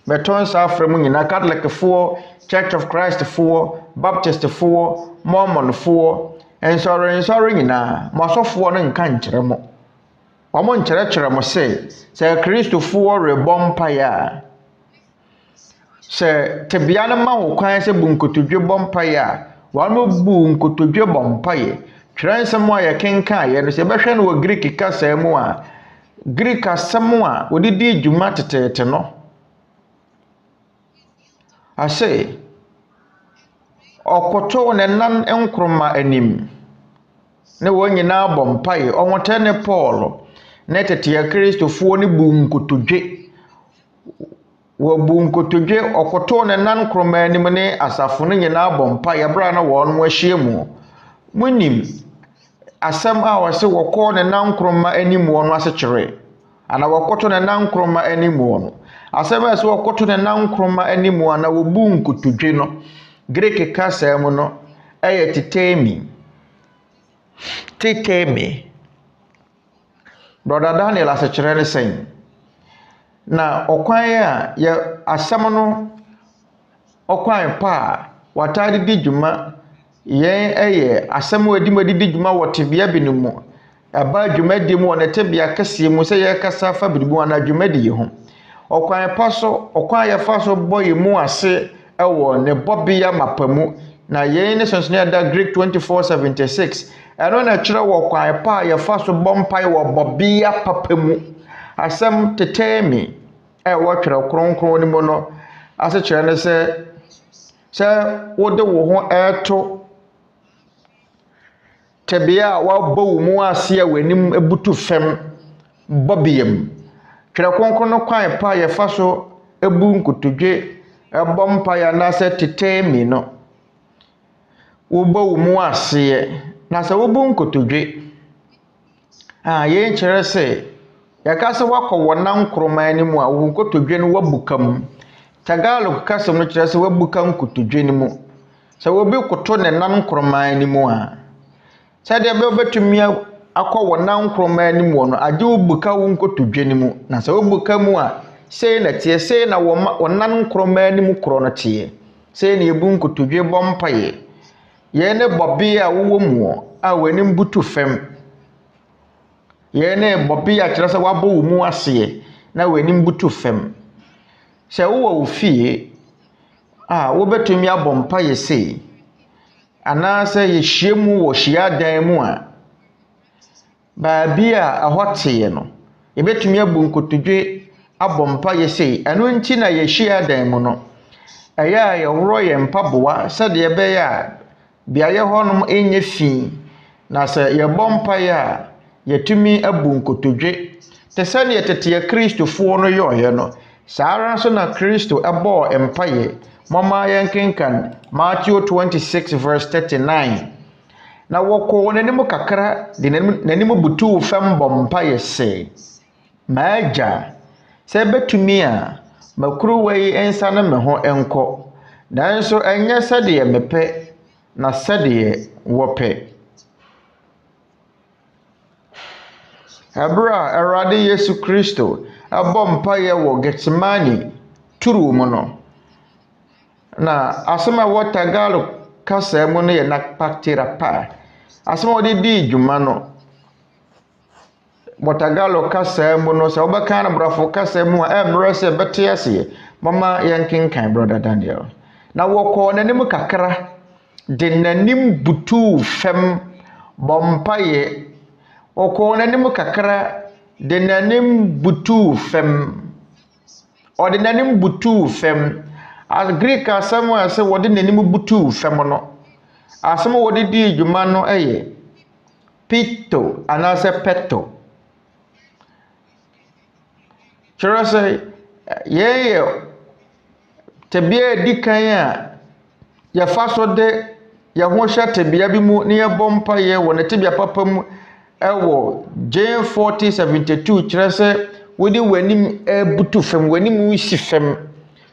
mɛtɔn saa afrɛ mu nyinaa Catholicfoɔ Church of Christfoɔ Baptistfoɔ Mormonfoɔ nsɔre nyinaa mo asɔfoɔ no nka nkyerɛ mo ɔmo nkyerɛkyerɛ mo sɛ kristofoɔ rebɔ mpaeɛ a sɛ tebea no ma wo kwan sɛ bu nkotodwe bɔ mpaeɛ a wɔn bu nkotodwe bɔ mpaeɛ twerɛ nsɛm a yɛkenkaeɛ no sɛ yɛbɛhwɛ no wɔ Greek kasa mu a Greek asɛm a wɔdedi dwuma teteete no ase ɔkoto ne nan nkroma anim ne wɔn nyinaa bɔ mpaeɛ ɔmotɛ ne Paul ne Tete kristofoɔ ne bu nkotodwe wɔbu nkotodwe ɔkoto ne nan nkroma anim ne Asafo no nyinaa bɔ mpaeɛ bra na wɔn mo ahyia mu munim asɛm a wɔse wɔkɔ ne nan nkroma anim wɔn ase kyerɛ ana wɔkoto ne nan nkroma anim wɔn asɛm a se wɔkoto ne nan nkroma anim ana wɔbu nkotodwe no Greek kasa mu no ɛyɛ tetemi brother Daniel ase kyerɛ ne sɛn na ɔkwan a yɛ asɛm no ɔkwan pa watade di dwuma yɛn ɛyɛ asɛm a di dwuma wɔ tebea bi no mu aba dwumadi mu wɔ ne tebea kɛseɛ mu sɛ yɛkasa fa biribi ana dwumadi ho ɔkwan pa so ɔkwan yɛfa so bɔ yɛ mu ase ɛwɔ ne bɔbea mapamu na yɛn ne sonsone da Greek 24:76 ɛno na kyerɛ wɔ kwan pa yɛfa so bɔ mpae wɔ bɔbea papa mu asɛm tetemi ɛwɔ twerɛ Kronkron ne mu no ase kyerɛ ne sɛ wode wo ho ɛto tebea a wabɔ wo mu ase a w'anim ebutu fam bɔbeam twerɛ Kronkron no kwan pa yɛfa so ebu nkotodwe ɛbɔ mpae na sɛ tetemi no wobɔ wo mu ase na sɛ wobu nkotodwe yɛn kyerɛ sɛ yɛka sɛ wakɔ wɔ nan nkroma anim a wo nkotodwe no wabuka mu Tagalog kasa no kyerɛ sɛ wabuka nkotodwe no mu sɛ wobi koto ne nan nkroma anim a sɛdeɛ bɛbɛtumi akɔ wɔ nan nkroma anim wɔ no agye wobuka wo nkotodwe no mu na sɛ wobuka mu a sei na tie sei na wɔ nan nkroma anim korɔ no tie sei na ebu nkotodwe bɔ mpae yɛn ne bɔbe a wowɔ mu a w'anim butu fam yɛn ne bɔbe a kyerɛ sɛ wabɔ wo mu ase na w'anim butu fam sɛ wowɔ wo fie a wobɛtumi abɔ mpae sei anaasɛ yɛhyia mu wɔ hyiadan mu a baabi a ɛhɔ teɛ no yɛbɛtumi abu nkotodwe abɔ mpae sei ɛno nti na yɛhyiadan mu no ɛyɛ a yɛworɔ yɛn mpaboa sɛdeɛ ɛbɛyɛ a biayɛ hɔnom enye fi na sɛ yɛbɔ mpae a yɛtumi abu nkotodwe te sɛ ne Tete kristofoɔ no yɔɔyɛ no saa ara nso na Kristo ɛbɔɔ mpae mɔma yɛnkenkan Matthew 26:39 na wɔkɔ n'anim kakra de n'anim butu fam bɔ mpae sɛ maagya sɛ betumi a makuruwa yi ensa na me ho enkɔ nanso ɛnyɛ sɛdeɛ mepɛ na sɛdeɛ wɔpɛ Abra Awurade Yesu Kristo abɔ mpae wɔ Getsemani turu mu no na asɛm a wɔ Tagalog kasa mu no yɛ nakpatira pa asɛm a wɔde di dwuma no wɔ Tagalog kasa mu no sɛ wɔbɛka no brafo kasa mu a ɛmmerɛ sɛ bɛte aseɛ mama yɛnkenkan brother Daniel na wɔkɔ n'anim kakra de n'anim butu fam bɔ mpae ɔkɔ n'anim kakra de n'anim butu fam ɔde n'anim butu fam Greek asɛm a sɛ wɔde n'anim butu fam no asɛm a wɔde di dwuma no ɛyɛ pito anaasɛ peto kyerɛ sɛ yɛyɛ tebea di kan a yɛfa so de yɛho hyɛ tebea bi mu ne yɛbɔ mpae wɔ ne tebea papa mu ɛwɔ James 40:72 kyerɛ sɛ wode w'anim butu fam w'anim si fam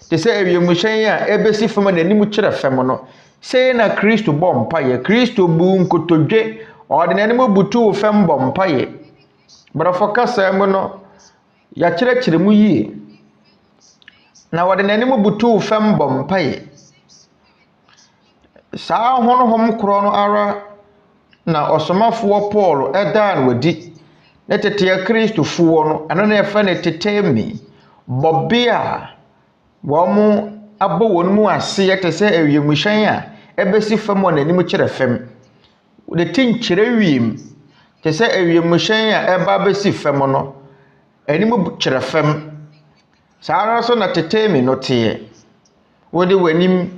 te sɛ awiamuhyɛn a ɛbɛsi fam na n'anim kyerɛ fam no sei na Kristo bɔ mpae Kristo bu nkotodwe ɔde n'anim butu fam bɔ mpae brafo kasa mu no yɛkyerɛkyerɛ mu yie na wɔde n'anim butu fam bɔ mpae saa honhom korɔ no ara na ɔsomafoɔ Paul ɛdaa no wadi ne tete Kristofoɔ no ɛno na yɛfrɛ ne tete mi bɔbea wɔn abɔ wɔn mu ase yɛte sɛ awiemuhyɛn a ɛbɛsi fam wɔ n'anim kyerɛ fam de ti nkyerɛ wiem te sɛ awiemuhyɛn a ɛba bɛsi fam no anim kyerɛ fam saa ara so na tete mi no teɛ wɔde w'anim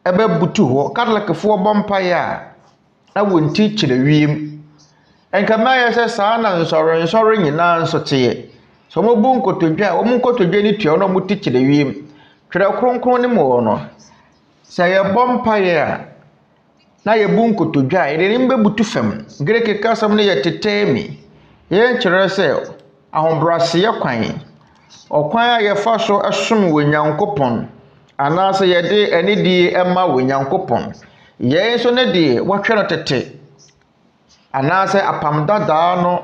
ɛbɛbutu hɔ Catholicfoɔ bɔ mpaeɛ a na wɔn ti kyerɛ wiem ɛnkama yɛ sɛ saa na nsɔre nyinaa nso teɛ so mo bu nkotodwa a mo nkotodwa ni tua no mo ti kyerɛ wiem twerɛ kronkron ne mo no sɛ yɛ bɔ mpaeɛ a na yɛ bu nkotodwa a yɛde nim bɛbutu fam Greek kasam no yɛ tete mi yɛn kyerɛ sɛ ahobrɛaseɛ kwan ɔkwan a yɛfa so ɛsom wɔ Nyankopɔn anaasɛ yɛde anidie ɛma wɔ Nyankopɔn yɛn so ne deɛ wɔtwɛ no tete anaasɛ apam dadaa no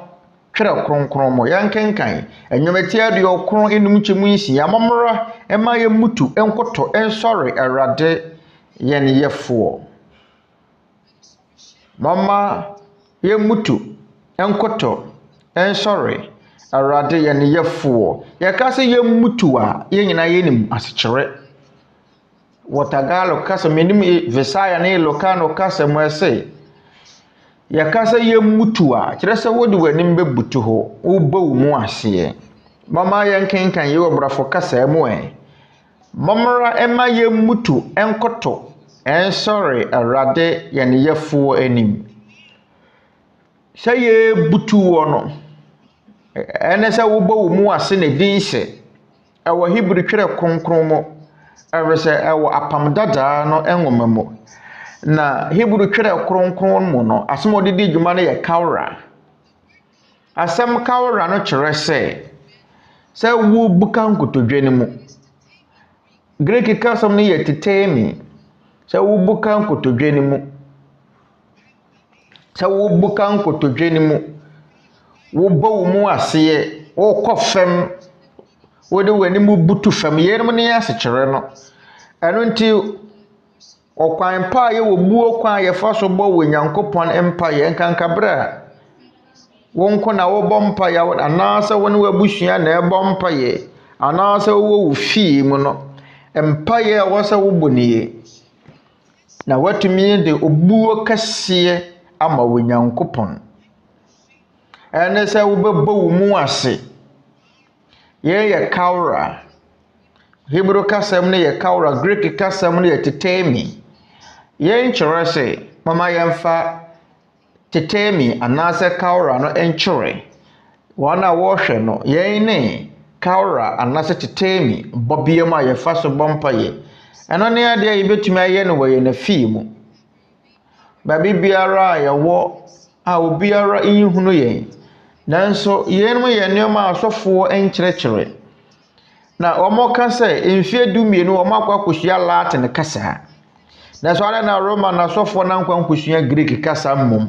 twerɛ kronkron mo yɛnkenkan enwomati aduɔkron enum kyemu nsia momra ɛma yɛmutu enkoto ensɔre Awurade yɛn yɛfoɔ mama yɛmutu enkoto ensɔre Awurade yɛn yɛfoɔ yɛka sɛ yɛmutu a yɛnyina yɛnim asekyerɛ Watagalo kasa menim Visaya ne Lokano kasa mwese yɛka sɛ yɛmutu a kyerɛ sɛ wode w'anim bɛbutu hɔ wobɔ wo mu aseɛ mama yɛnkenkan yɛwɔ brafo kasa mu momra ɛma yɛmutu enkoto ensɔre Awurade yɛn yɛfoɔ anim sɛ yɛbutu wɔ no ɛne sɛ wobɔ wo mu ase ne din hyɛ ɛwɔ Hebrew twerɛ kronkron mu ɛwɔ sɛ ɛwɔ apam dadaa no enwoma mu na Hebrew twerɛ kronkron mu no asɛm ɔde di dwuma no yɛ kawra asɛm kawra no kyerɛ sɛ wo buka nkotodwe ne mu Greek kasam no yɛ titemi sɛ wo buka nkotodwe ne mu sɛ wo buka nkotodwe ne mu wo bɔ wo mu aseɛ wo kɔ fam wo de w'ani mu butu fam yɛnum ne yɛ asekyerɛ no ɛno nti ɔkwan pa yɛ wɔ buo kwan yɛfa so bɔ wɔ Nyankopɔn empa yɛ nkankabra wonko na wo bɔ mpa ya anaasɛ wo ne wabusua na ɛbɔ mpa yɛ anaasɛ wo wo fie mu no empa yɛ a wɔsɛ wo bɔ nie na watumi de obuo kɛseɛ ama wɔ Nyankopɔn ɛne sɛ wo bɛbɔ wo mu ase yɛ kawra Hebrew kasam no yɛ kawra Greek kasam no yɛ tetemi yɛn kyerɛ sɛ mama yɛmfa tetemi anaasɛ kawra no enkyerɛ wɔn a wɔhwɛ no yɛn ne kawra anaasɛ tetemi bɔbea mu a yɛfa so bɔmpa yɛ ɛno ne adeɛ yɛbɛtumi ayɛ no wɔ yɛn afie mu baabi biara a yɛwɔ a obiara nhunu yɛn nanso yɛn mu yɛ nneɛma asɔfoɔ enkyerɛkyerɛ na wɔn ka sɛ mfie dumienu wɔn akɔ akosua Latin kasa na so ala na Roman asɔfoɔ na nkwa akosua Greek kasa mmom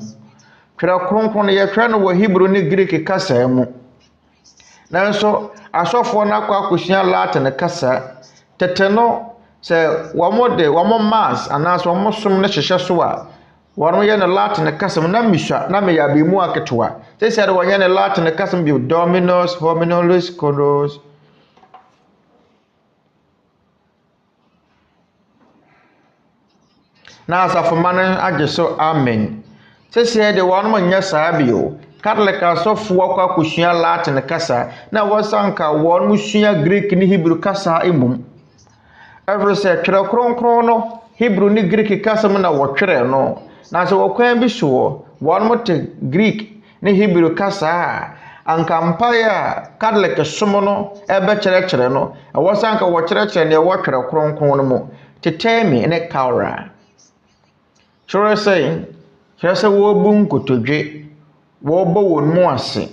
twerɛ kronkron yɛtwerɛ no wɔ Hebrew ne Greek kasa mu nanso asɔfoɔ na akɔ akosua Latin kasa tete no sɛ wɔn mass anaasɛ wɔn som ne hyehyɛ so a wɔn yɛ no Latin kasa mu na misua na me yabe mu aketewa sɛ sɛ wɔn yɛ no Latin kasa mu bi Dominus Hominolus Codos na Asafo man agye so amen sɛ de wɔn mo nyɛ saa bio Catholic asɔfoɔ kɔ akosua Latin kasa na wɔsanka wɔn mo sua Greek ne Hebrew kasa emum ɛfiri sɛ twerɛ kronkron no Hebrew ne Greek kasa mu na wɔtwerɛ no na sɛ wɔkwan bi so wɔn mo te Greek ne Hebrew kasa ankampa ya Catholic som no ɛbɛkyerɛkyerɛ no wɔsanka wɔkyerɛkyerɛ ne wɔtwerɛ kronkron no mu tetemi ne kawra kyerɛ sɛ wɔbu nkotodwe wɔbɔ wɔn mu ase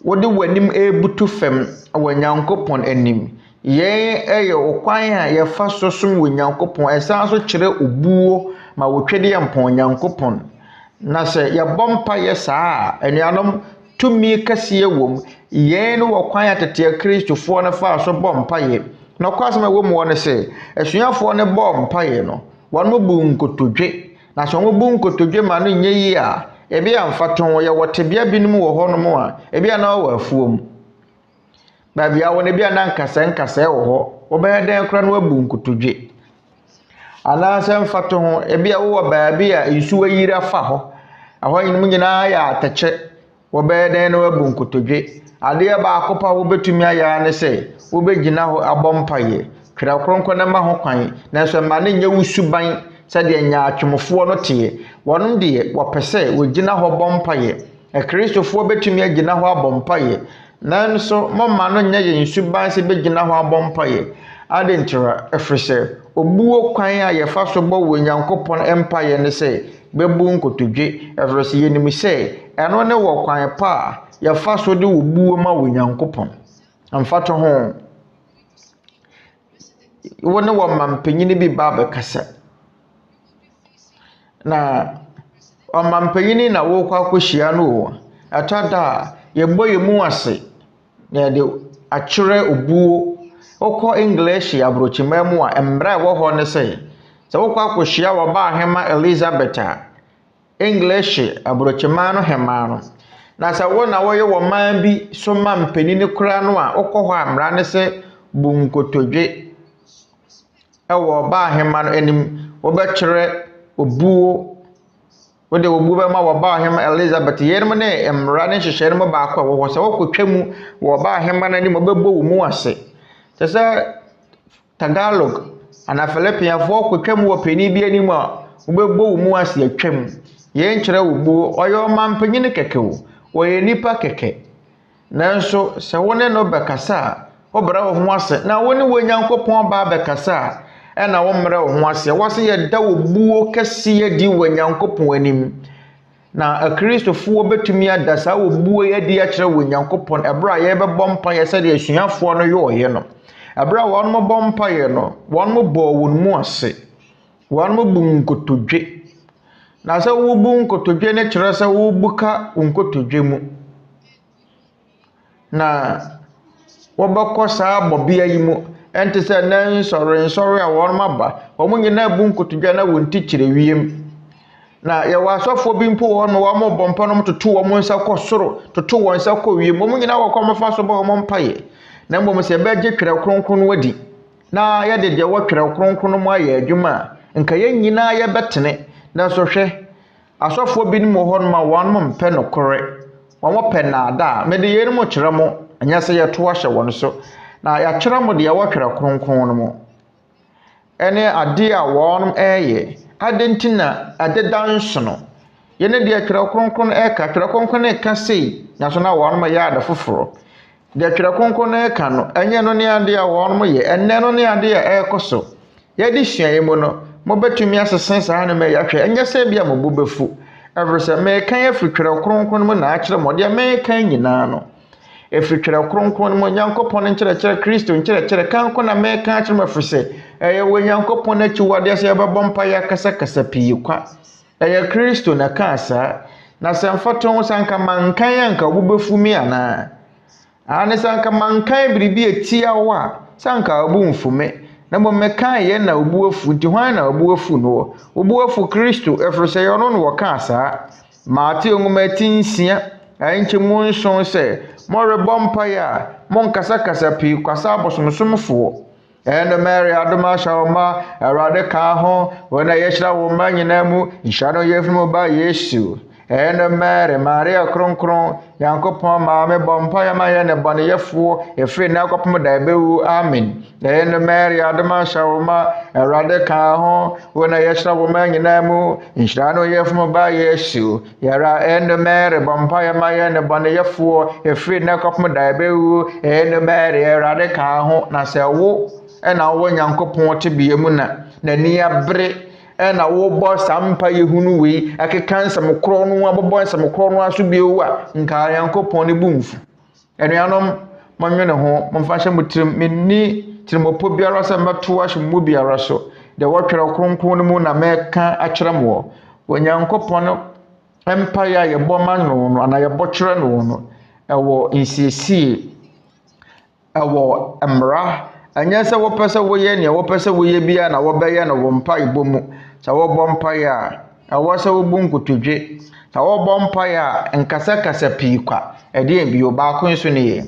wɔde w'anim ebutu fam wɔ Nyankopɔn anim yɛn ɛyɛ okwan a yɛfa so som wɔ Nyankopɔn ɛsan so kyerɛ obuo ma wɔtwɛde yɛ mpɔn Nyankopɔn na sɛ yɛbɔ mpa yɛ saa anuanom tumi kɛseɛ wom yɛn no wɔ kwan a tete Kristofoɔ no fa so bɔ mpa yɛ na kwasɛm wɔ mu wɔ ne sɛ asuafoɔ no bɔ mpa yɛ no wɔn mo bu nkotodwe na sɛ wɔn bu nkotodwe ma no nyɛ yi a ebi amfaton ye wotebia binom wo ho no mo a ebi ana wo afuom ba bia wo ne bia na nkasa wo ho wo ba den kra no abu nkotodwe ana sem fato ho ebi a wo ba bia nsu ayira fa ho aho nyinum nyina ya atache wo ba den no abu nkotodwe ade ba akopa wo betumi aya ne se wo begina ho abompaye twerɛ kronkron na ma ho kwan na so ma ne nya wusuban sɛdeɛ nya atwomfo no tie wɔn de wɔpɛsɛ wɔgina ho bompaye Kristofoɔ betumi agina ho abompaye nanso mama no nya yɛ nsuban se begina ho abompaye ade ntira efrese obuo kwan a yɛfa so bɔ wɔ Nyankopɔn empaye ne se bebu nkotodwe efrese yenim se ɛno ne wɔ kwan pa yɛfa so de obuo ma wɔ Nyankopɔn amfato ho wone wɔ mampanyini bi ba bɛkasa na ɔmampanyini na wo kwa akohyia no wo atada yɛbɔ yɛmu ase na de akyerɛ obuo okɔ English abrochima mu a embra wo ho ne sɛ wo kwa akohyia wɔ ba ahema Elizabeth a English abrochima no hema no na sɛ wo na wo yɛ wɔ man bi so mampanyini kura no a okɔ hɔ amra ne sɛ bunkotodwe ɛwɔ ba ahema no anim wo bɛkyerɛ obuo wode obuo bɛma wɔ ba ahema Elizabeth yerim ne emra ne hyehyɛ no ba akɔ wɔ sɛ wokɔtwa mu wɔ ba ahema no anim bɛbɔ wo mu ase sɛ Tagalog ana Filipiafo kɔtwa mu wɔ pani bi anim a wobɛbɔ wo mu ase atwam yɛn kyerɛ obuo ɔyɛ ɔmampanyini kɛkɛ wo wɔyɛ nipa kɛkɛ nanso sɛ wone no bɛkasa a wobra wo ho ase na wone wɔ Nyankopɔn ba bɛkasa a ɛna wo mmrɛ wo ho ase wɔse yɛda obuo kɛse di wɔ Nyankopɔn anim na Kristofoɔ betumi ada saa obuo yɛdi akyerɛ wɔ Nyankopɔn ɛbra yɛbɛbɔ mpaeɛ sɛ de asuafoɔ no yɔɔyɛ no ɛbra wɔn mo bɔ mpaeɛ no wɔn mo bɔ wɔn mu ase wɔn mo bu nkotodwe na sɛ wo bu nkotodwe ne kyerɛ sɛ wo buka nkotodwe mu na wɔbɛkɔ saa bɔbea yi mu ente sɛ nan nsɔre a wɔn maba wɔn nyina bu nkotodwe na wɔn ti kyerɛ wiem na yɛwɔ asɔfoɔ bi mpo wɔn wɔn bɔ mpa no toto wɔn nsa kɔ soro toto wɔn nsa kɔ wiem wɔn nyina wɔkɔ mfa so bɔ wɔn mpaeɛ na mbom sɛ bɛgye twerɛ kronkron no wadi na yɛde deɛ wɔ twerɛ kronkron no mu ayɛ adwuma nka yɛn nyinaa yɛbɛtene na so hwɛ asɔfoɔ bi no hɔ no ma wɔn mo mpɛ no korɛ wɔn pɛ naada mede yɛn mo kyerɛ mo anya sɛ yɛto ahyɛ wɔn so na yɛakyerɛ mo deɛ wɔ twerɛ kronkron no mu ɛne ade a wɔn ɛyɛ adentina adeda nsono yɛne deɛ twerɛ kronkron ɛka twerɛ kronkron ɛka sei na so na wɔn mo yɛ ade foforo deɛ twerɛ kronkron ɛka no ɛnyɛ no ne ade a wɔn mo yɛ ɛnɛ no ne ade a ɛkɔso yɛde suae mu no mo betumi asesen saa no ma yɛhwɛ ɛnyɛ sɛ bia mo bobefu ɛfiri sɛ mekan afiri twerɛ kronkron mu na akyerɛ mo deɛ mekan nyinaa no efiri twerɛ kronkron mu Nyankopɔn nkyerɛkyerɛ Kristo nkyerɛkyerɛ kan ko na mekan akyerɛ mo afiri sɛ ɛyɛ wɔ Nyankopɔn akyi wade sɛ yɛbɛbɔ mpa yɛ akasakasa pii kwa ɛyɛ Kristo na ka saa na sɛ mfato ho sanka mankan anka wobefu mi ana ane sanka mankan biribi etia wo a sanka obu mfume na mo mekan yɛ na obu afu nti hwan na obu afu no obu afu Kristo ɛfiri sɛ yɛ no no wɔka saa Mate nwoma tinsia anche mu nson sɛ mo rebɔ mpaeɛ a mo nkasakasa pii kwasa abosomsomfo ɛno Mary adoma shawma Awurade ka ho wona yɛhyira wo ma nyina mu nhyira no yɛfunu ba Yesu ɛno Mary Maria Kronkron Nyankopɔn ma me bɔ mpaeɛ ma yɛ ne bɔneyɛfoɔ efiri na akɔpem da ɛbɛwu amen ɛno Mary adoma shawma Awurade ka ho wona yɛhyira wo ma nyina mu nhyira no yɛfunu ba Yesu yɛra ɛno Mary bɔ mpaeɛ ma yɛ ne bɔneyɛfoɔ efiri na akɔpem da ɛbɛwu ɛno Mary Awurade ka ho na sɛ wo ɛna wo Nyankopɔn te bia mu na n'ani abere ɛna wo bɔ sampa yehunu wei akeka nsɛm korɔ no abobɔ nsɛm korɔ no aso bia wo a nka Nyankopɔn ne bumfu ɛnuanom monwe ne ho momfa hyɛ mutirim menni tirimopo biara sɛ mɛto ahyɛ mu biara so de wɔtwerɛ kronkron no mu na mɛka akyerɛ mo wɔ Nyankopɔn empa ya yɛbɔ ma no ana yɛbɔ kyerɛ no ɛwɔ nsiesie ɛwɔ mmara anya sɛ wopɛ sɛ woyɛ ne wopɛ sɛ woyɛ bia na wobɛyɛ no wo mpa ibɔ mu sɛ wobɔ mpa ya ɛwɔ sɛ wobu nkotodwe na wɔbɔ mpaeɛ a nkasakasa pii kwa ɛdeɛ bio baako nso ne yɛ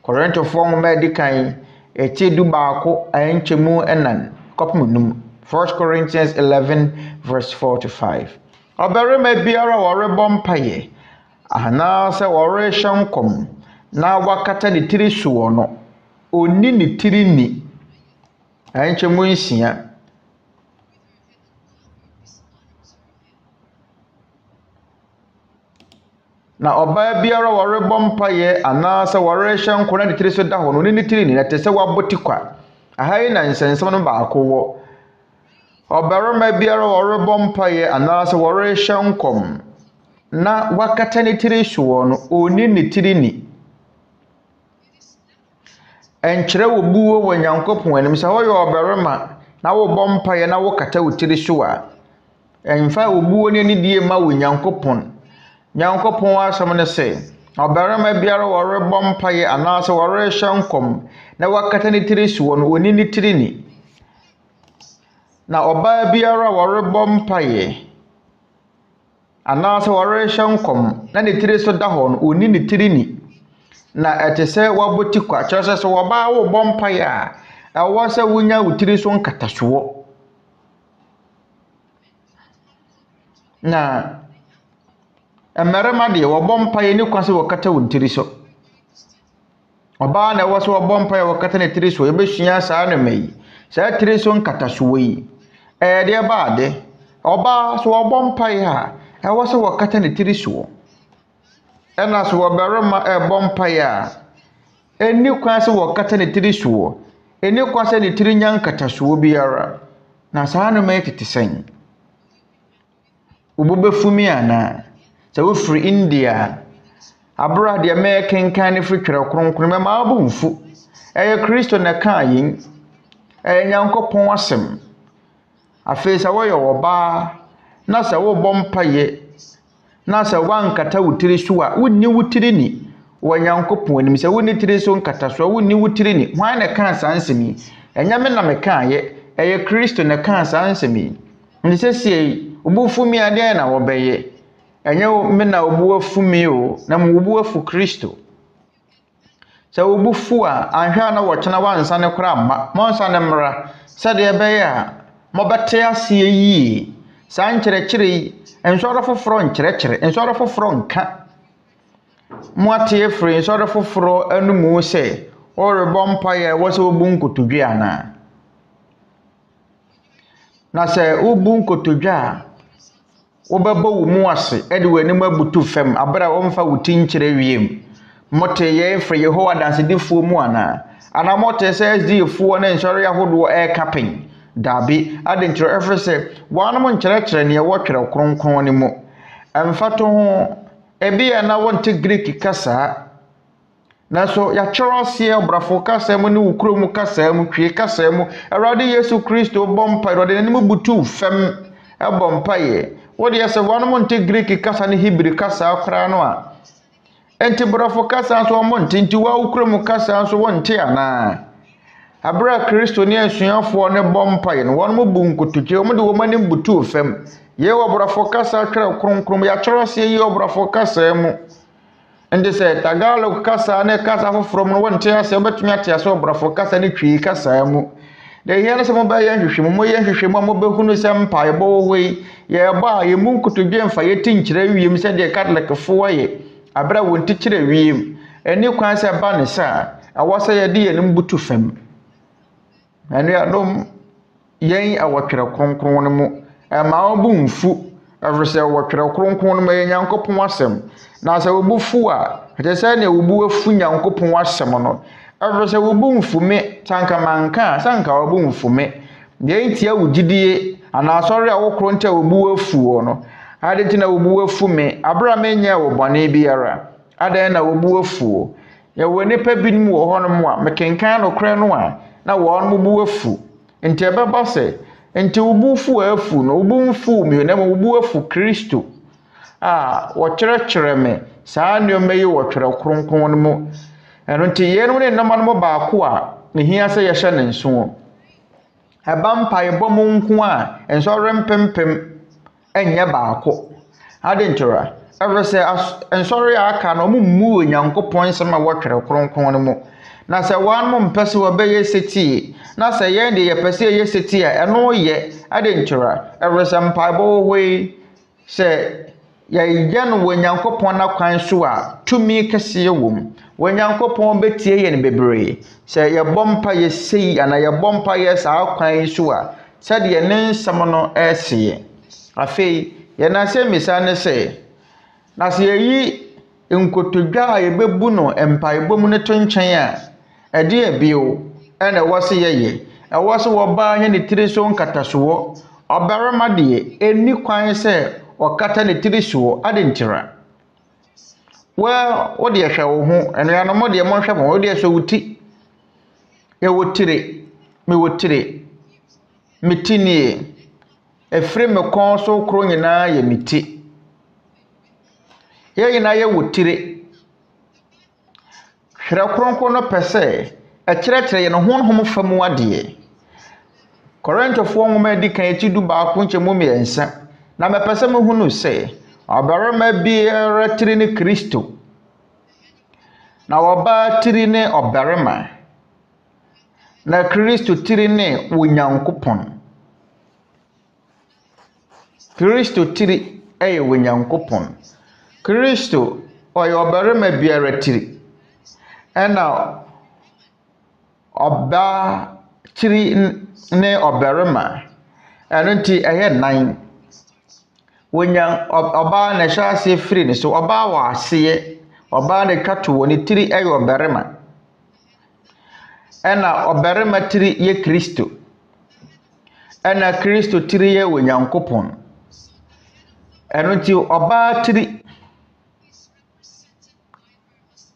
Korintofoɔ nwoma edi kan ɛti du baako ɛnkyɛmu ɛnan kɔpem num 1 Corinthians 11 verse 4 to 5 ɔbarima biara wɔrebɔ mpaeɛ anaasɛ wɔrehyɛ nkɔm na wakata ne tiri so wɔ no onni ne tiri ni ɛnkyɛmu nsia na ɔbaa biara wɔrebɔ mpaeɛ anaasɛ wɔrehyɛ nkɔm na ne tiri so da hɔ no onni ne tiri ni na ɛte sɛ wabɔ tikwa aha yi na nsɛnsɛm no baako wɔ ɔbarima biara wɔrebɔ mpaeɛ anaasɛ wɔrehyɛ nkɔm na wakata ne tiri so wɔ no onni ne tiri ni ɛnkyerɛ wɔ buo wɔ Nyankopɔn anim sɛ wɔyɛ ɔbarima na wobɔ mpaeɛ na wokata wo tiri so a ɛmfa wɔ buo ne anidie ma wɔ Nyankopɔn asɛm ne sɛ ɔbarima biara wɔrebɔ mpaeɛ anaasɛ wɔrehyɛ nkɔm na wakata ne tiri so wɔ no onni ne tiri ni na ɔbaa biara wɔrebɔ mpaeɛ anaasɛ wɔrehyɛ nkɔm na ne tiri so da hɔ no onni ne tiri ni na ɛte sɛ wabɔ tikwa kyerɛ sɛ sɛ wɔbaa wobɔ mpaeɛ a ɛwɔ sɛ wonya wo tiri so nkatasoɔ na mmarima deɛ wɔbɔ mpaeɛ ne kwa sɛ wɔkata wo tiri so ɔbaa na ɛwɔ sɛ wɔbɔ mpaeɛ wɔkata ne tiri so yɛbɛsua saa nnoma yi saa tiri so nkatasoɔ yi ɛyɛ deɛ baade ɔbaa so wɔbɔ mpaeɛ a ɛwɔ sɛ wɔkata ne tiri so ɛna so wɔbarima ɛbɔ mpaeɛ a ɛni kwan sɛ wɔkata ne tiri so ɛni kwan sɛ ne tiri nya nkatasoɔ biara na saa nnoma yi tete sɛn wobɛfumi anaa sɛ wofiri India abra deɛ mɛkenkan ne firi twerɛ Kronkron mɛma abo mfu ɛyɛ Kristo na kaa yin ɛyɛ Nyankopɔn asɛm afei sɛ wɔyɛ ɔbaa na sɛ wobɔ mpaeɛ na sɛ wankata wo tiri so a wonni wo tiri ni wɔ Nyankopɔn anim sɛ wonni tiri so nkata so a wonni wo tiri ni hwan na kaa saa nsɛm yi ɛnyɛ me na mekaayɛ ɛyɛ Kristo na kaa saa nsɛm yi nti sɛ sie obufumi adeɛ na wɔbɛyɛ ɛnyɛ me na obu afumi o na mo obu afu Kristo sɛ obu fu a anhwɛ na wɔkyena wansa ne kora amma monsa ne mmra sɛdeɛ ɛbɛyɛ a mobɛte aseɛ yie saa nkyerɛkyerɛ yi nsɔre foforɔ nkyerɛkyerɛ nsɔre foforɔ nka mo ate firi nsɔre foforɔ anumu sɛ ɔrebɔ mpaeɛ wɔ sɛ obu nkotodwe ana na sɛ obu nkotodwe a wobɛbɔ wo mu ase ɛde w'anim abutu fam abra wɔmfa wo ti nkyerɛ wiem mote yɛ firi Yehowa dansedifoɔ mu ana mote sɛ SDfoɔ ne nsɔre ahodoɔ ɛkapen dabi ade nkyerɛ ɛfiri sɛ wɔanom nkyerɛkyerɛ ne ɛwɔ twerɛ Kronkron ne mu ɛmfato ho ebi ya na wɔnte Greek kasa na so yɛakyerɛ ɔseɛ brafo kasa mu ne wo kurom kasa mu twie kasa mu Awurade Yesu Kristo bɔ mpaeɛ ɔde n'anim butu fam ɛbɔ mpaeɛ wode yɛsɛ wɔnom nte Greek kasa ne Hebrew kasa koraa no a enti brafo kasa nso wɔn nte nti wo kurom kasa nso wɔnte ana abra Kristo ne asuafoɔ ne bɔ mpaeɛ no wɔnom bu nkotodwe wɔn de wɔn anim butu fam yɛ wɔ brafo kasa twerɛ Kronkron yɛakyerɛ ɔseɛ yi wɔ brafo kasa mu enti sɛ Tagalog kasa ne kasa foforɔ mu no wɔnte ase wɔbɛtumi ate ase wɔ brafo kasa ne twie kasa mu de yɛ no sɛ mobɛyɛ nhwehwɛmu moyɛ nhwehwɛmu a mobɛhunu sɛ mpaebɔ wɔ yi yɛbɔ a yɛmu nkotodwe mfa yɛti nkyerɛ wiem sɛdeɛ Catholicfoɔ yɛ abra wɔn ti kyerɛ wiem ɛni kwan sɛ ba ne sa awɔ sɛ yɛde yɛn butu fam ɛno yɛdom yɛn awɔtwerɛ Kronkron no mu ɛma obu mfu ɛfiri sɛ wɔtwerɛ Kronkron no mu yɛ Nyankopɔn asɛm na sɛ obu fu a ɛte sɛ ne obu afu Nyankopɔn asɛm no ɛfiri sɛ obu mfu me sanka manka sanka obu mfu me yɛn tia wo gidie ana asɔre a wokro nta obu afu wɔ no ade nti na obu afu me abra menyɛ wo bɔne biara ade na obu afu yɛwɔ nipa binom wɔ hɔ no mu a mekenkan no kora no a na wɔn mu bu afu nti ɛbɛba sɛ nti obu fu afu no obu mfu me na obu afu Kristo wɔkyerɛkyerɛ me saa nneɛma yi wɔtwerɛ Kronkron no mu ɛno nti yɛn ne nnama no baako a ehia sɛ yɛhyɛ ne nso ɛba mpaebɔ mu nko a nsɔre mpempem enye baako adentura everse ensori aka no mummu Nyankopɔn nsɛm a wɔtwerɛ Kronkron no mu na sɛ wan mo mpɛse wɔbɛyɛ setie na sɛ yɛn de yɛpɛse yɛ setie a ɛno yɛ adentura everse mpaebɔ hoi sɛ yɛyɛ no wɔ Nyankopɔn na kwan so a tumi kɛse wom wɔ Nyankopɔn betie yɛ ne bebree sɛ yɛbɔ mpa yɛ sei ana yɛbɔ mpa yɛ saa kwan so a sɛdeɛ ne nsɛm no ɛsie afei yɛnasɛ misa ne sɛ na sɛ yɛyi nkotodwa a yɛbɛbu no mpaebɔ mu ne to nkyɛn a ɛde abio ɛna ɛwɔ se yɛyɛ ɛwɔ se wɔbaa nyɛ ne tiri so nkatasoɔ ɔbarima deɛ ɛni kwan sɛ ɔkata ne tiri soɔ adentira wo de hwɛ wo ho ɛnuanom de mo hwɛ mo wo de so wuti yɛ wotire me wotire metinie efre me kon so kro nyinaa yɛ meti yɛ nyinaa yɛ wotire hwɛ Kronkron no pɛsɛ ɛkyerɛkyerɛ yɛ no honhom famu adeɛ Korintofoɔ nwoma di kan eti du baako nkyɛmu mmiɛnsa na mepɛsɛ mo hunu sɛ ɔbarima biara tiri ne Kristo na ɔbaa tiri ne ɔbarima na Kristo tiri ne Onyankopɔn Kristo tiri ɛyɛ Onyankopɔn Kristo ɔyɛ ɔbarima biara tiri ɛna ɔbaa tiri ne ɔbarima ɛno nti ɛyɛ nan ọba na hyɛ ase firi ne so ọba wɔ aseɛ ọba ne twato wɔ ne tiri ɛyɛ ɔbarima ɛna ɔbarima tiri yɛ Kristo ɛna Kristo tiri yɛ Onyankopɔn ɛno nti ɔba tiri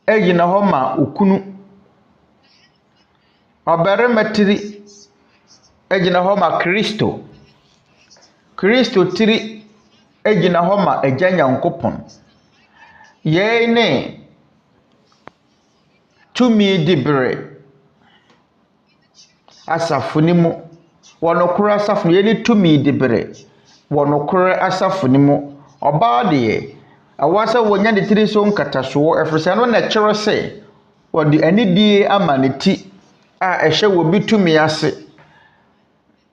ɛgyina hɔ ma okunu ɔbarima tiri ɛgyina hɔ ma Kristo Kristo tiri egina hɔ ma agya Nyankopɔn yɛn ne tumi dibere asafo ni mu wɔnokora asafo yɛn ne tumi dibere wɔnokora asafo ni mu ɔbaa deɛ awasa wɔnya de tiri so nkatasoɔ ɛfirisa no na kyerɛ sɛ wɔde anidie ama ne ti a ɛhyɛ wɔ bi tumi ase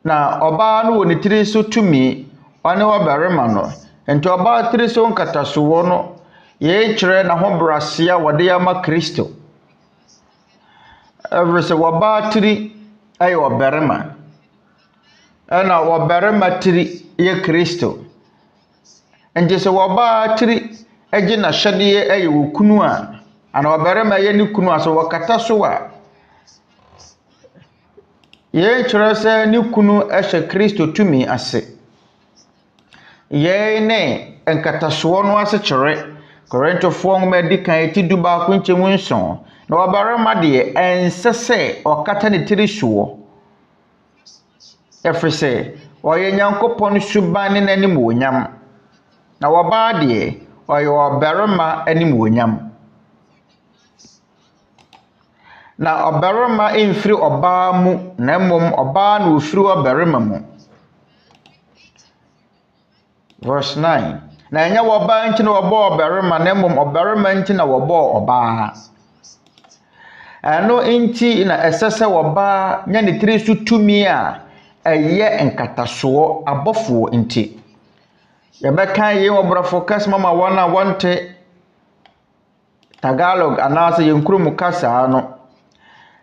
na ɔbaa no wɔ ne tiri so tumi ɔne ɔbarima no enti ɔbaa tiri so nkatasoɔ no yɛn kyerɛ na ho brasea wɔde ama Kristo ɛfirisa wɔbaa tiri ɛyɛ ɔbarima ɛna ɔbarima tiri yɛ Kristo enti sɛ wɔbaa tiri ɛgye na hyɛdeɛ ɛyɛ wɔ kunu a ana ɔbarima yɛ ne kunu a so wɔkata so a yɛn kyerɛ sɛ ne kunu ɛhyɛ Kristo tumi ase yɛn ne nkatasoɔ no ase kyerɛ Korintofoɔ nwoma di kan eti du baako nkyɛmu nson na ɔbarima deɛ ɛnsɛ sɛ ɔkata ne tiri soɔ ɛfiri sɛ ɔyɛ Nyankopɔn suban ne n'anim wonyam na ɔbaa deɛ ɔyɛ ɔbarima anim wonyam na ɔbarima mfiri ɔbaa mu na mmom ɔbaa na ofiri ɔbarima mu verse 9 na ɛnyɛ ɔbaa nti na ɔbɔ ɔbarima na mmom ɔbarima nti na ɔbɔ ɔbaa ɛno nti na ɛsɛ sɛ ɔbaa nya ne tiri so tumi a ɛyɛ nkatasoɔ abɔfoɔ nti yɛbɛka yɛn ɔbrɔfo kasa mama wɔn a wɔnte Tagalog anaasɛ yɛn kurom kasa no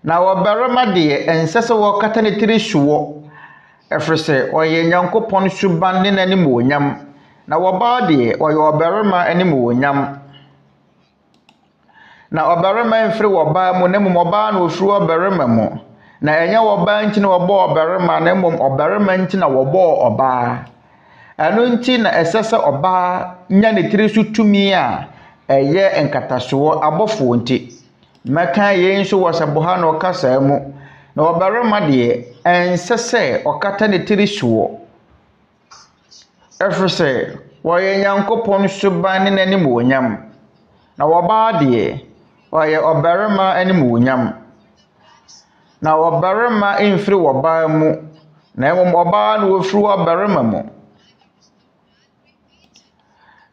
na ɔbarima deɛ ɛnsɛ sɛ wɔkata ne tiri soɔ ɛfiri sɛ ɔyɛ Nyankopɔn suban ne n'anim wonyam na ɔbaa deɛ ɔyɛ ɔbarima anim wonyam na ɔbarima mfiri ɔbaa mu na mmom ɔbaa na ofiri ɔbarima mu na ɛnyɛ ɔbaa nti na ɔbɔ ɔbarima na mmom ɔbarima nti na wɔbɔ ɔbaa ɛno nti na ɛsɛ sɛ ɔbaa nya ne tiri so tumi a ɛyɛ nkatasoɔ abɔfoɔ nti mɛka yɛn nso wɔ sɛ boha na ɔkasa mu na ɔbarima deɛ ɛnsɛ sɛ ɔkata ne tiri soɔ ɛfiri sɛ wɔyɛ Nyankopɔn suban ne n'anim wonyam na ɔbaa deɛ ɔyɛ ɔbarima anim wonyam na ɔbarima mfiri ɔbaa mu na mmom ɔbaa na ofiri ɔbarima mu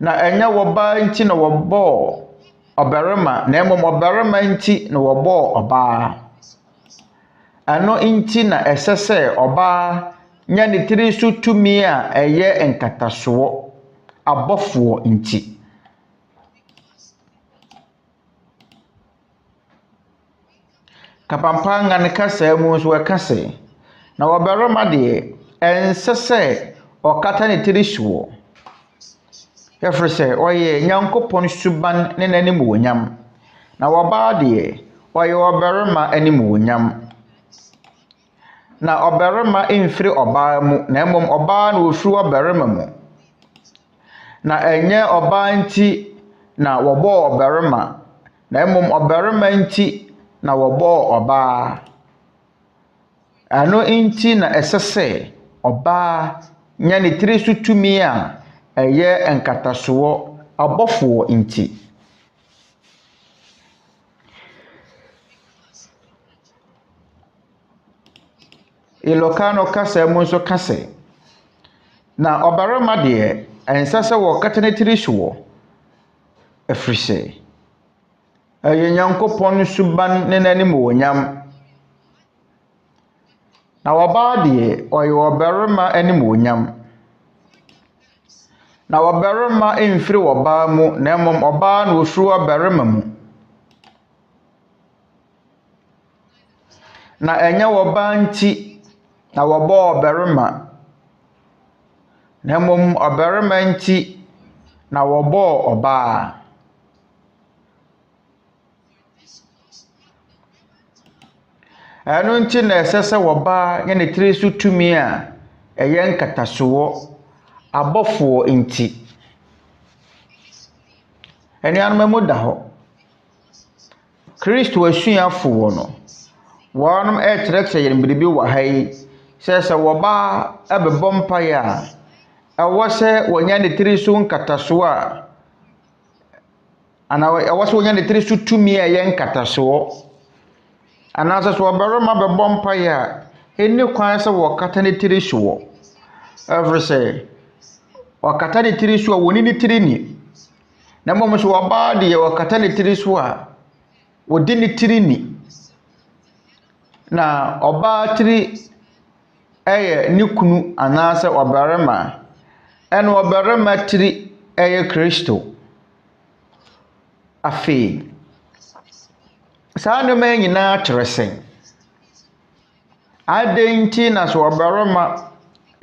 na enya woba nti na wobo obarima na emom obarima nti na wobo oba ano nti na esese oba nya ne tiri so tumi a eye enkataso abofo nti kapampanga ne kasa mu so kase na wobarima de ensese okata ne tiri so yɛfrɛ oye Nyankopɔn suban ne nanim wonyam na wɔbaa deɛ oye obarima anim wonyam na obarima mfiri ɔbaa mu na mmom ɔbaa na ofiri obarima mu na enye ɔbaa nti na wɔbɔ obarima na mmom obarima nti na wɔbɔ ɔbaa ano nti na ɛsese ɔbaa nya ne tiri so tumi a ɛyɛ enkataso abɔfo nti ilokano kasa mu nso kase na obarima de ensase wo katane tiri so efrise ɛyɛ Nyankopɔn suban ne nanim wonyam na wɔbaa de ɔyɛ obarima anim wonyam na obarima mfiri wɔbaa mu na mmom ɔbaa na ofiri obarima mu na enya wɔbaa nti na wɔbɔ obarima na mmom obarima nti na wɔbɔ ɔbaa ɛno nti na ɛsese wɔbaa nya ne tiri so tumi a ɛyɛ nkataso abɔfo nti ɛnianum mu da hɔ Kristo asuafo wɔ no wɔnom ɛkyerɛkyerɛ yɛn biribi wɔ ha yi sɛ wɔbaa ɛbɛbɔ mpaeɛ a ɛwɔ sɛ wɔnya ne tiri so nkataso a ana ɛwɔ sɛ wɔnya ne tiri so tumi a ɛyɛ nkataso anaasɛ sɛ ɔbarima bɛbɔ mpaeɛ a ɛni kwan sɛ wɔkata ne tiri so ɛfiri sɛ wakata ne tiri so a woni ne tiri ni na mmom so wɔbaa de wakata ne tiri so a wodi ne tiri ni na ɔbaa tiri ɛyɛ ne kunu anaasɛ ɔbarima ɛna ɔbarima tiri ɛyɛ Kristo afei saa nneɛma nyinaa kyerɛ sɛ adɛn nti na so ɔbarima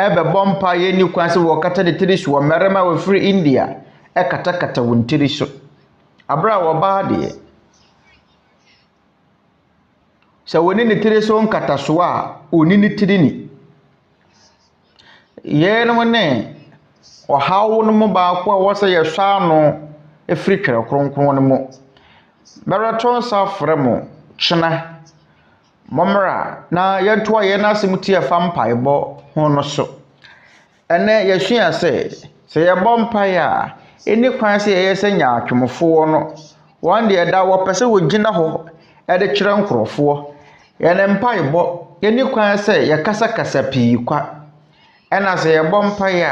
ɛbɛbɔ mpaeɛ ni kwan sɛ wɔkata ne tiri so mmarima wɔfiri India ɛkatakata wɔn tiri so abra wɔbaa deɛ sɛ wɔni ne tiri so nkataso a oni ne tiri ni yɛnom ne ɔhaw no mu baako a wɔsɛ yɛhwɛ ano ɛfiri twerɛ Kronkron no mu bɛrɛtɔ nsa frɛ mo kyena momra na yɛntoa yɛn asɛm tie fa mpaebɔ ho no so ɛnɛ yɛsua sɛ yɛbɔ mpaeɛ a ɛni kwan sɛ yɛyɛ sɛ nyaatwomfoɔ no wɔn deɛ da wɔpɛ sɛ wɔgyina hɔ ɛde kyerɛ nkorɔfoɔ yɛne mpaebɔ ɛni kwan sɛ yɛkasakasa pii kwa ɛna sɛ yɛbɔ mpaeɛ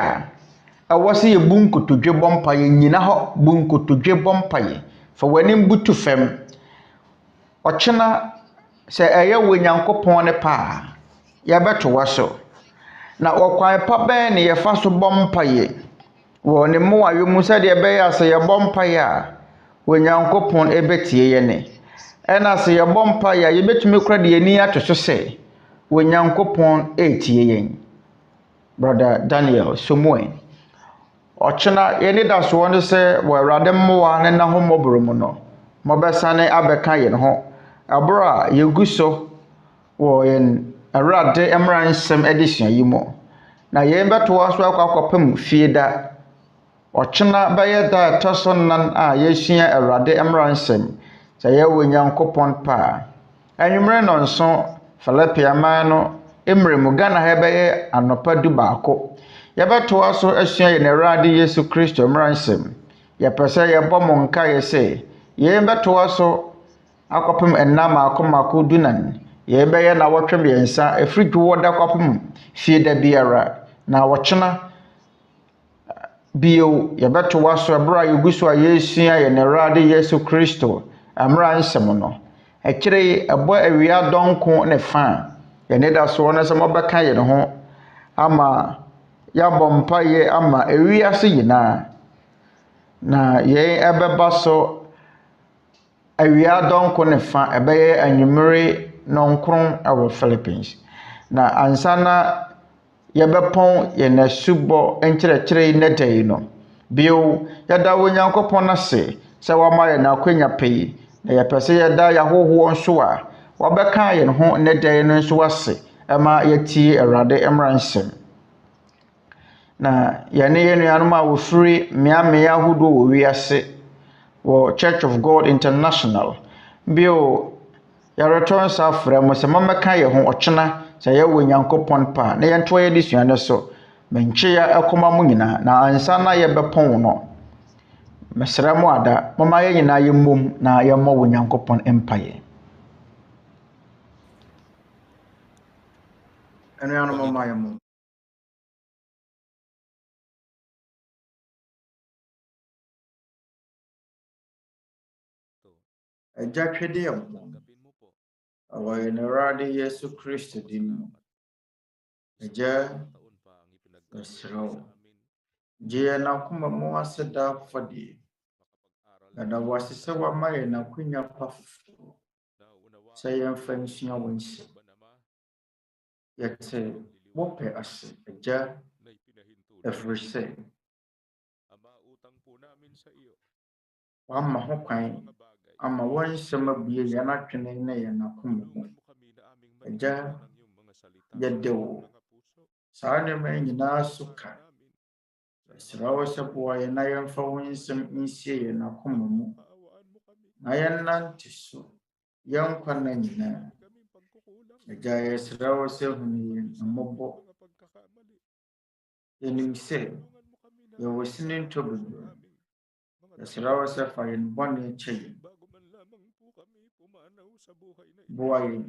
a ɛwɔ sɛ yɛbu nkotodwe bɔ mpaeɛ nyina hɔ bu nkotodwe bɔ mpaeɛ fa w'anim butu fam ɔkyena sɛ ɛyɛ wɔ Nyankopɔn ne pa yɛbɛto wa so na ɔkwan pa bɛn ne yɛfa so bɔ mpaeɛ wɔ ne mmoayɛ mu sɛdeɛ ɛbɛyɛ sɛ yɛbɔ mpaeɛ a wɔ Nyankopɔn ɛbɛtie yɛ ne ɛna sɛ yɛbɔ mpaeɛ a yɛbɛtumi kora de yɛni ato so sɛ wɔ Nyankopɔn ɛtie yɛn brother Daniel Somoe ɔkyena yɛne da soɔ no sɛ wɔ Awurade mmoa ne na ho mmɔborɔ mu no mɔbɛsane abɛka yɛn ho aboro a yɛgu so wɔ yɛn Awurade Mmara Nsɛm adesua yi mu na yɛn bɛtoa so akɔpem fie da ɔkyena bɛyɛ da ɛtɔ so nan a yɛsua Awurade Mmara Nsɛm sɛ yɛwɔ Nyankopɔn pa anwummerɛ no nso Filipiaman no mmerɛmu Ghana ha bɛyɛ anɔpa du baako yɛbɛtoa so asua yɛn Awurade Yesu Kristo Mmara Nsɛm yɛpɛ sɛ yɛbɔ mo nkaeɛ sɛ yɛn bɛtoa so akɔpem ɛnna maako dunan yɛbɛyɛ na wɔtwe mmiɛnsa ɛfiri dwuwɔ da kɔpem fie da biara na wɔkyena bio yɛbɛto waso ɛbra yɛguso a yɛsua yɛ Awurade Yesu Kristo Mmara Nsɛm no ɛkyerɛ ɛbɔ awia dɔnko ne fa yɛne da so no sɛ mɔbɛka yɛ ho ama yɛabɔ mpaeɛ ama ewiase nyinaa na yɛn ɛbɛba so awia dɔnko ne fa ɛbɛyɛ anwummere nɔnkron ɛwɔ Philippines na ansana yɛbɛpɔn yɛn asubɔ nkyerɛkyerɛ ne da yi no bio yɛda wo Nyankopɔn ase sɛ wama yɛn akwanya pɛyi na yɛpɛ sɛ yɛda yɛahohoɔ nso a wabɛka yɛn ho ne da yi no nso ase ɛma yɛtie Awurade Mmara Nsɛm na yɛne yɛn nuanom a wɔfiri mmeammea ahodoɔ wɔ wiase wɔ Church of God International bio yɛretɔn sa afrɛ mo sɛ mamɛka yɛn ho ɔkyena sɛ yɛwɔ Nyankopɔn pa na yɛntoa yɛ adesua no so menkyea ɛkɔma mo nyinaa na ansa na yɛbɛpɔn no mesrɛ mo ada mama yɛ nyinaa yɛmmom na yɛmmɔ wɔ Nyankopɔn mpaeɛ ɛnuanom mama yɛmmom Agya twede yɛ mo awɔ yɛn Awurade Yesu Kristo din mu agya mesrɛ wo gye yɛn akoma mu ase da afɔdeɛ ɛda wo ase sɛ wama yɛn akwanya pa foforɔ sɛ yɛmfa nsua wo nsɛm yɛte wopɛ ase agya ɛfiri sɛ wama ho kwan ama wɔn nsɛm abue yɛn atwene ne yɛn akoma mu agya yɛde wo saa nneɛma nyinaa so ka ɛsrɛ wo sɛ boa yɛn na yɛmfa wo nsɛm nsie yɛn akoma mu na yɛnnante so yɛn nkwa na nyinaa agya yɛsrɛ wo sɛ hunu yɛn mmɔbɔ yɛnim sɛ yɛwɔ sini ntɔ bebree yɛsrɛ wo sɛ fa yɛn bɔne kyɛ yɛn boa yɛn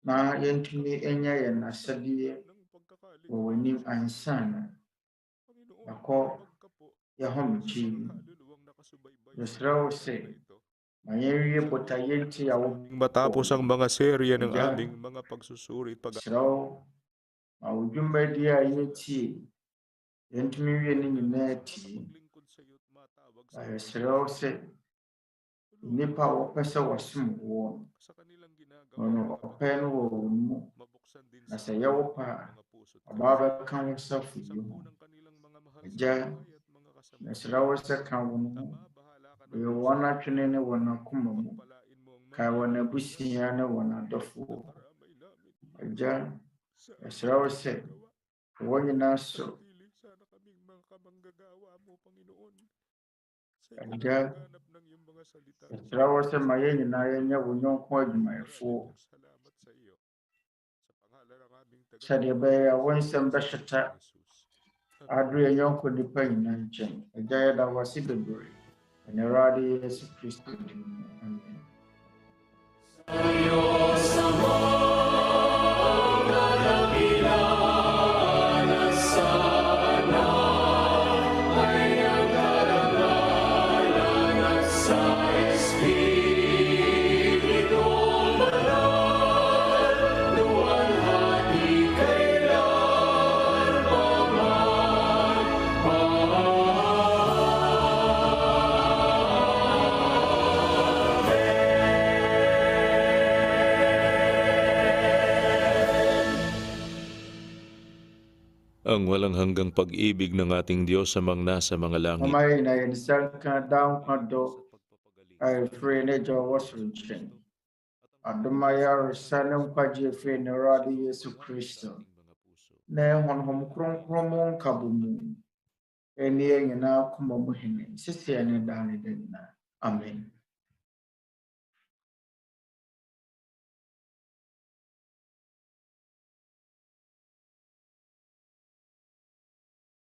na yɛntumi ɛnyɛ yɛn asɛdeɛ wɔ w'anim ansa na yɛakɔ yɛhomegye yɛsrɛ wo sɛ ma yɛnwie botaeɛ nti a matapos ang mga serye ng aming mga pagsusuri at yɛsrɛ wo ma wo dwumadie a yɛtie yɛntumi wie ne nyinaa tie na yɛsrɛ wo sɛ nnipa a wɔpɛ sɛ wɔsom woɔ no ɔpɛ no wɔ wɔn mu na sɛ yɛwo pa a ɔbaa bɛka wo safo yi ho agya yɛsrɛ wo sɛ ka wo no ho bɛyɛ wɔn atwene ne wɔn akoma mu kae wɔn abusua ne wɔn adɔfoɔ agya yɛsrɛ wo sɛ wɔn nyinaa so agya yɛsrɛ wo sɛ ma yɛn nyinaa yɛnyɛ wo nyɔnko adwumayɛfoɔ sɛdeɛ ɛbɛyɛ a wo nsɛm bɛhyeta adoro yɛn nyɔnko nnipa nyinaa nkyɛn agya yɛda wo ase bebree ɛne Awurade Yesu Kristo din mu amen ang walang hanggang pag-ibig ng ating Diyos amang nasa mga langit. Mamayin na yun isang kadang kado ay free na Diyos wasro nkyɛn adumaya resanam kwagye free na Awurade Yesu Kristo na honhom kronkron mu nkabo mu ɛne nyinaa koma mu hene sisi ne da ne da nyinaa amen